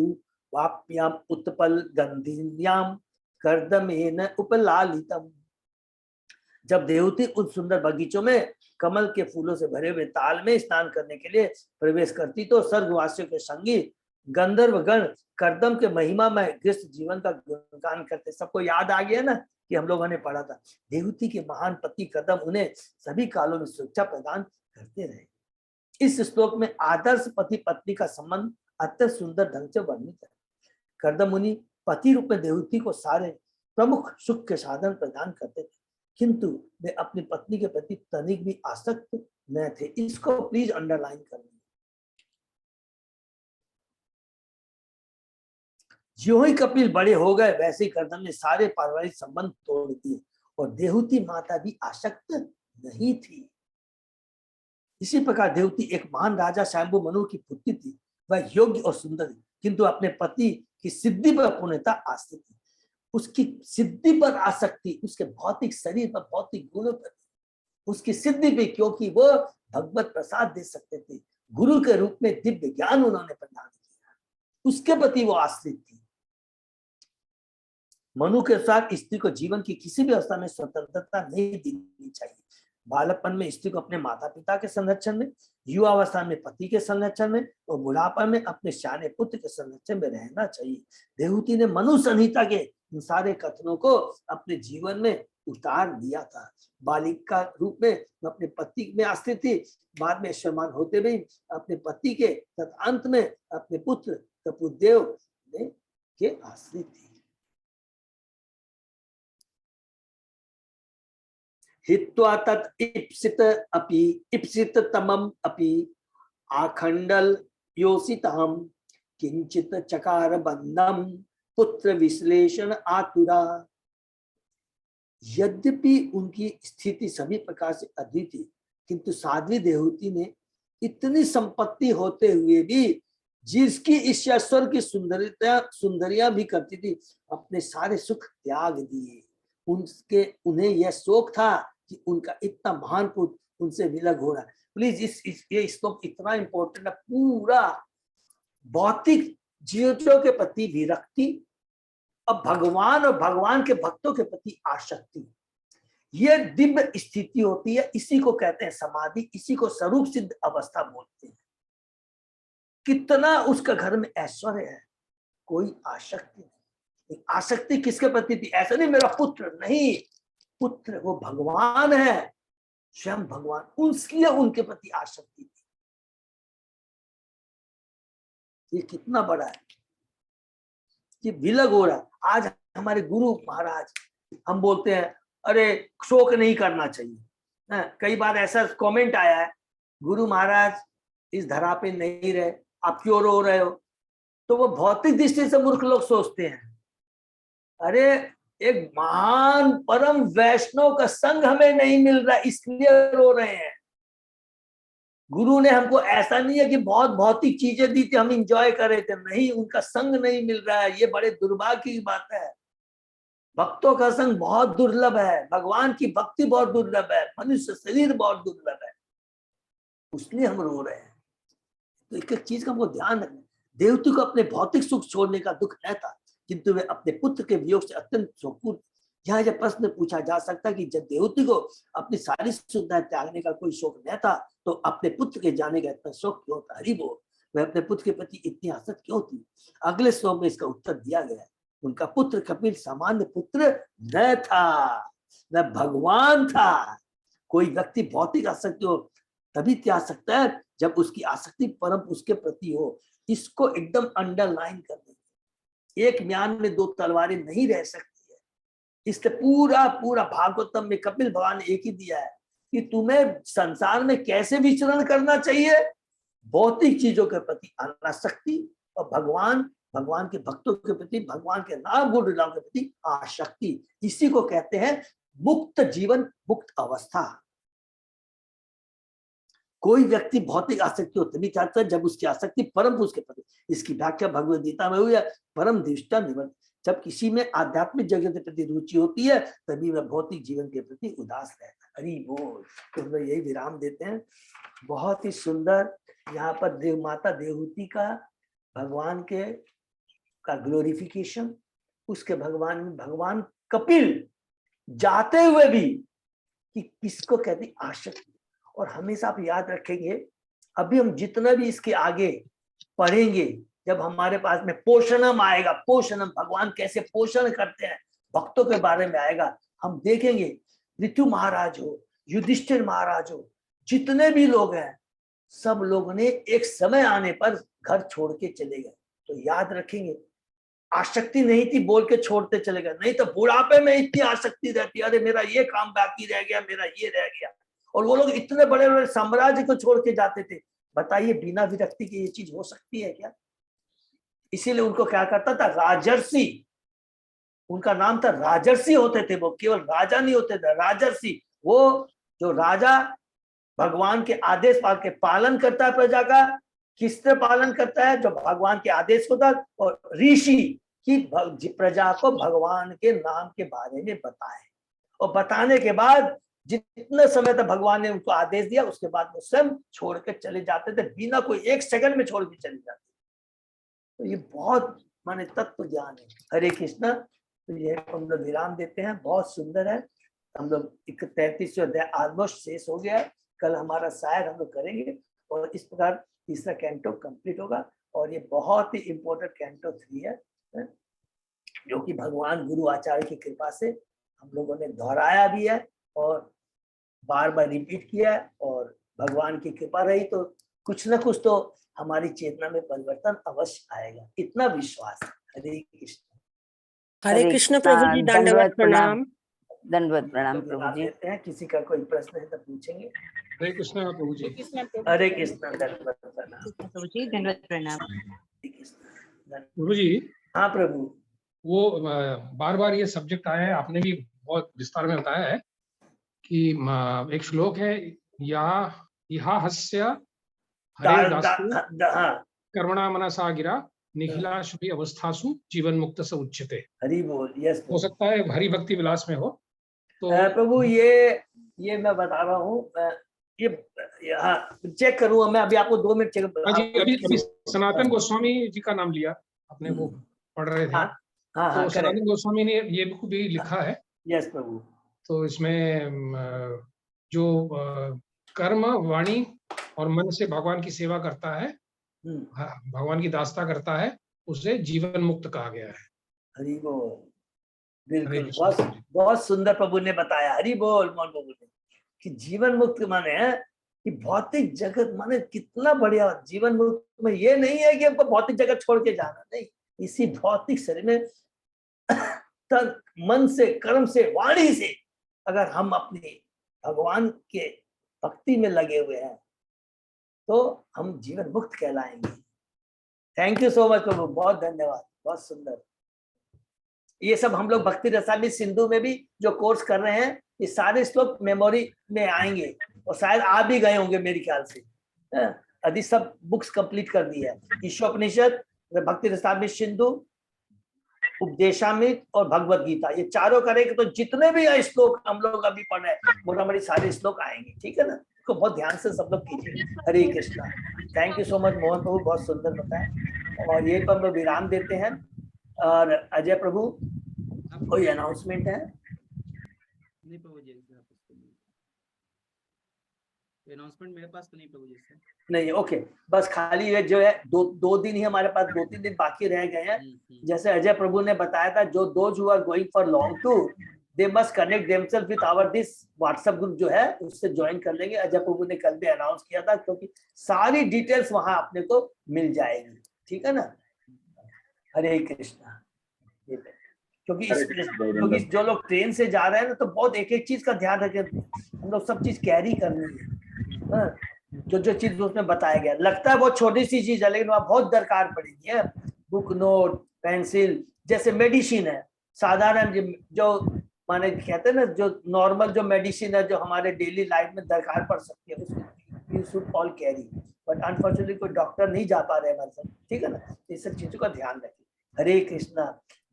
वाप्याम उत्पल गंधिन्याम कर्दमेन उपलालितम। जब देवती उन सुंदर बगीचों में कमल के फूलों से भरे हुए ताल में स्नान करने के लिए प्रवेश करती तो स्वर्गवासियों के संगी गंधर्वगण कर्दम के महिमा में गृहस्थ जीवन का गुणगान करते। सबको याद आ गया ना कि हम लोगों ने पढ़ा था, देवती के महान पति कर्दम उन्हें सभी कालों में सुरक्षा प्रदान करते रहे। इस श्लोक में आदर्श पति पत्नी का संबंध अत्यंत सुंदर ढंग से वर्णित है। कर्दम मुनि पति रूप में देवती को सारे प्रमुख सुख के साधन प्रदान करते थे, किंतु वे अपनी पत्नी के प्रति तनिक भी आसक्त न थे। इसको प्लीज अंडरलाइन कर लीजिए। जो ही कपिल बड़े हो गए वैसे ही कर्दम ने सारे पारिवारिक संबंध तोड़ दिए और देवती माता भी आसक्त नहीं थी। इसी प्रकार देवती एक महान राजा शंभु मनु की पुत्री थी। वह योग्य और सुंदर थी किंतु अपने पति की सिद्धि पर पूर्णतः आस्थित थी। उसकी सिद्धि पर आसक्ति उसके भौतिक शरीर पर, भौतिक गुणों पर, उसकी सिद्धि पे, क्योंकि वो भगवत प्रसाद दे सकते थे। गुरु के रूप में दिव्य ज्ञान उन्होंने प्रदान किया, उसके प्रति वो आश्रित थी। मनु के अनुसार स्त्री को जीवन की किसी भी अवस्था में स्वतंत्रता नहीं देनी चाहिए। बालकपन में स्त्री को अपने माता पिता के संरक्षण में, युवावस्था में पति के संरक्षण में और बुढ़ापा में अपने श्याने पुत्र के संरक्षण में रहना चाहिए। देवहूति ने मनु संहिता के इन सारे कथनों को अपने जीवन में उतार दिया था। बालिका रूप में अपने पति में आश्रित थी, बाद में ऐश्वर्यवान होते भी अपने पति के, तथा अंत में अपने पुत्र कपूरदेव के आश्रित थी। हित्वा तत् इप्सित तमम अपि आखंडल योषितम किंचित चकार बंधम पुत्र विश्लेषण आतुरा। यद्यपि उनकी स्थिति सभी प्रकार से अद्भुत थी, किंतु साध्वी देवहूति ने इतनी संपत्ति होते हुए भी, जिसकी ईश्वर की सुंदरियां भी करती थी, अपने सारे सुख त्याग दिए। उन्हें यह शौक था कि उनका इतना महान पुत्र उनसे विलग हो रहा है। प्लीज ये श्लोक इतना इंपॉर्टेंट है। पूरा भौतिक जीवों के प्रति विरक्ति और भगवान और भगवान के भक्तों के प्रति आसक्ति, ये दिव्य स्थिति होती है। इसी को कहते हैं समाधि, इसी को स्वरूप सिद्ध अवस्था बोलते हैं। कितना उसका घर में ऐश्वर्य है, कोई आसक्ति नहीं। आसक्ति किसके प्रति थी? ऐसा नहीं मेरा पुत्र, नहीं, पुत्र वो भगवान है, स्वयं भगवान, उसलिए उनके प्रति आसक्ति थी। ये कितना बड़ा है कि विलग हो रहा। आज हमारे गुरु महाराज, हम बोलते हैं अरे शोक नहीं करना चाहिए। कई बार ऐसा कमेंट आया है, गुरु महाराज इस धरा पे नहीं रहे, आप क्यों रो रहे हो? तो वो भौतिक दृष्टि से मूर्ख लोग सोचते हैं, अरे एक महान परम वैष्णव का संग हमें नहीं मिल रहा इसलिए रो रहे हैं। गुरु ने हमको ऐसा नहीं है कि बहुत भौतिक चीजें दी थी हम इंजॉय कर रहे थे, नहीं, उनका संग नहीं मिल रहा है, ये बड़े दुर्भाग्य की बात है। भक्तों का संग बहुत दुर्लभ है, भगवान की भक्ति बहुत दुर्लभ है, मनुष्य शरीर बहुत दुर्लभ है, इसलिए हम रो रहे हैं। तो एक एक चीज का हमको ध्यान रखना। देवती को अपने भौतिक सुख छोड़ने का दुख न था, किंतु वे अपने पुत्र के वियोग से अत्यंत शोकपूर्ण। यहाँ यह प्रश्न पूछा जा सकता है कि जब देवती को अपनी सारी सुविधाएं त्यागने का कोई शौक न था, तो अपने पुत्र के जाने का इतना शौक क्यों था? हरि बोल। वह अपने पुत्र के प्रति इतनी आसक्त क्यों थी? अगले श्लोक में इसका उत्तर दिया गया है। उनका पुत्र कपिल सामान्य पुत्र न था, वह भगवान था। कोई व्यक्ति भौतिक आसक्ति हो तभी त्याग सकता है जब उसकी आसक्ति परम उसके प्रति हो। इसको एकदम अंडरलाइन कर देंगे। एक म्यान में दो तलवारें नहीं रह सकती है। इसलिए पूरा पूरा भागवतम में कपिल भगवान ने एक ही दिया है कि तुम्हें संसार में कैसे विचरण करना चाहिए। भौतिक चीजों के प्रति अनासक्ति और भगवान के भक्तों के प्रति, भगवान के नाम गुण लीलाओं के प्रति आसक्ति, इसी को कहते हैं मुक्त जीवन, मुक्त अवस्था। कोई व्यक्ति भौतिक आसक्ति हो तभी चाहता है जब उसकी आसक्ति परम पुरुष के प्रति। इसकी व्याख्या भगवद गीता में हुई है, परम दृष्टा निवृत्त। जब किसी में आध्यात्मिक जगत के प्रति रुचि होती है तभी वह भौतिक जीवन के प्रति उदास रहता है। हरि बोल। तो हम यही विराम देते हैं। बहुत ही सुंदर यहाँ पर देव माता देवहूति का भगवान के का ग्लोरिफिकेशन, उसके भगवान कपिल जाते हुए भी कि किसको कहते आसक्ति। और हमेशा आप याद रखेंगे, अभी हम जितना भी इसके आगे पढ़ेंगे, जब हमारे पास में पोषणम आएगा, पोषणम भगवान कैसे पोषण करते हैं भक्तों के बारे में आएगा, हम देखेंगे। पृथु महाराज हो, युधिष्ठिर महाराज हो, जितने भी लोग हैं, सब लोगों ने एक समय आने पर घर छोड़ के चले गए। तो याद रखेंगे, आसक्ति नहीं थी बोल के छोड़ते चले गए, नहीं तो बुढ़ापे में इतनी आसक्ति रहती, अरे मेरा ये काम बाकी रह गया, मेरा ये रह गया। और वो लोग इतने बड़े बड़े साम्राज्य को छोड़ के जाते थे। बताइए बिना विरक्ति के ये चीज हो सकती है क्या? इसीलिए उनको क्या करता था, राजर्षि, उनका नाम था, राजर्षि होते थे वो, केवल राजा नहीं होते थे, राजर्षि। वो जो राजा भगवान के आदेश के पालन करता है प्रजा का, किससे पालन करता है? जो भगवान के आदेश होता है। और ऋषि की प्रजा को भगवान के नाम के बारे में बताए, और बताने के बाद जितने समय तक भगवान ने उनको आदेश दिया, उसके बाद वो स्वयं छोड़ के चले जाते थे, बिना कोई एक सेकंड में छोड़ के चले जाते। तो ये बहुत माने तत्व ज्ञान है। हरे कृष्णा। तो ये हम लोग विराम देते हैं। बहुत सुंदर है। हम लोग 33वां अध्याय ऑलमोस्ट शेष हो गया है। कल हमारा शायद हम लोग करेंगे और इस प्रकार तीसरा कैंटो कंप्लीट होगा। और ये बहुत ही इम्पोर्टेंट कैंटो 3 है, जो कि भगवान गुरु आचार्य की कृपा से हम लोगों ने दोहराया भी है और बार बार रिपीट किया है। और भगवान की कृपा रही तो कुछ ना कुछ तो हमारी चेतना में परिवर्तन अवश्य आएगा, इतना विश्वास है। हरे कृष्ण। हरे कृष्ण प्रभु जी, दंडवत प्रणाम। दंडवत प्रणाम प्रभु जी। देते हैं, किसी का कोई प्रश्न है तो पूछेंगे। हरे कृष्ण प्रभु जी। हरे कृष्ण, दंडवत प्रणाम प्रभु जी, दंडवत प्रणाम। हरे कृष्ण। प्रभु जी, हाँ प्रभु। वो बार बार ये सब्जेक्ट आया है, आपने भी बहुत विस्तार में बताया है कि एक श्लोक है, या हस्य हरे दासु कर्मणा मनसा गिरा निखिला शुभि अवस्थासु जीवन मुक्त स उच्यते। हरि बोल। यस हो सकता है हरि भक्ति विलास में हो तो। प्रभु ये मैं बता रहा हूँ, ये हाँ चेक करूँ मैं, अभी आपको 2 मिनट चेक। अभी सनातन गोस्वामी जी का नाम लिया आपने, वो पढ़ रहे थे। तो सनातन गोस्वामी ने ये बुक भी लिखा है। यस प्रभु। तो इसमें जो कर्म वाणी और मन से भगवान की सेवा करता है, भगवान की दास्ता करता है, उसे जीवन मुक्त कहा गया है। हरि बोल। बिल्कुल, बहुत सुंदर प्रभु ने बताया। हरि बोल। मोहन प्रभु ने कि जीवन मुक्त माने है कि भौतिक जगत माने कितना बढ़िया। जीवन मुक्त में ये नहीं है कि हमको भौतिक जगत छोड़ के जाना, नहीं, इसी भौतिक शरीर में तन मन से, कर्म से, वाणी से अगर हम अपनी भगवान के भक्ति में लगे हुए हैं तो हम जीवन मुक्त कहलाएंगे। थैंक यू सो मच प्रभु, बहुत धन्यवाद, बहुत सुंदर। ये सब हम लोग भक्ति रसामृत सिंधु में भी जो कोर्स कर रहे हैं, ये सारे श्लोक मेमोरी में आएंगे और शायद आ भी गए होंगे मेरे ख्याल से। अभी सब बुक्स कंप्लीट कर दी है। ईशोपनिषद, भक्ति रसामृत सिंधु, उपदेशामृत और भगवत गीता, ये चारों करेंगे तो जितने भी श्लोक हम लोग अभी पढ़ रहे हैं मोटा-मोटी सारे श्लोक आएंगे। ठीक है ना, इसको बहुत ध्यान से सब लोग कीजिए। Hare Krishna. Thank you so much Mohan प्रभु, बहुत सुंदर बताया। और ये पर हम लोग विराम देते हैं। और अजय प्रभु, कोई अनाउंसमेंट है? नहीं प्रभु जी, अनाउंसमेंट मेरे पास तो नहीं प्रभु जी से। नहीं, ओके, बस खाली ये जो है दो दिन ही हमारे पास, 2-3 दिन बाकी रह गए हैं। जैसे अजय प्रभु ने बताया था, जो those who are going for long tour they must connect themselves with our this WhatsApp group जो है, उससे ज्वाइन कर लेंगे। अजय प्रभु ने कल भी अनाउंस किया था, क्योंकि सारी डिटेल्स वहां अपने को मिल जाएगी। ठीक है ना। हरे कृष्णा। क्योंकि जो लोग ट्रेन से जा रहे हैं ना, तो बहुत एक चीज का ध्यान रखें, हम लोग सब चीज कैरी करनी है। जो चीज उसमें बताया गया, लगता है बहुत छोटी सी चीज है, लेकिन वहाँ बहुत दरकार पड़ेगी है। बुक, नोट, पेंसिल, जैसे मेडिसिन है, साधारण जो माने कहते हैं ना, जो नॉर्मल जो मेडिसिन है, जो हमारे डेली लाइफ में दरकार पड़ सकती है, उसको you should all carry. But unfortunately कोई डॉक्टर नहीं जा पा रहे हमारे साथ। ठीक है ना, इस सब चीजों का ध्यान रखिए। हरे कृष्णा।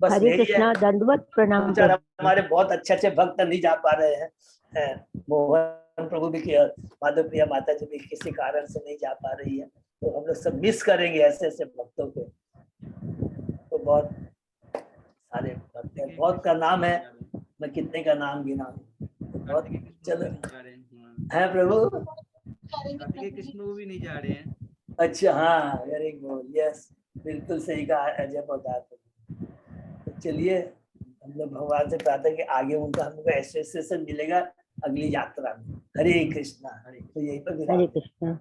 बस हरे कृष्णा, दंडवत प्रणाम। हमारे बहुत अच्छे भक्त नहीं जा पा रहे हैं। मोहन प्रभु भी, माधव प्रिया माता जी भी किसी कारण से नहीं जा पा रही है, तो हम लोग सब मिस करेंगे ऐसे भक्तों को। तो बहुत सारे भक्त हैं, बहुत का नाम है, मैं कितने का नाम गिना। बहुत चलो है प्रभु। कृष्ण भी नहीं जा रहे हैं। अच्छा, हाँ, वेरी गुड। यस, बिल्कुल सही कहा अजय पदार्थ। तो चलिए, हम लोग भगवान से प्रार्थना कि आगे उनका हमको एसोसिएशन मिलेगा अगली यात्रा में। हरे कृष्णा। तो यही पर हरे कृष्णा।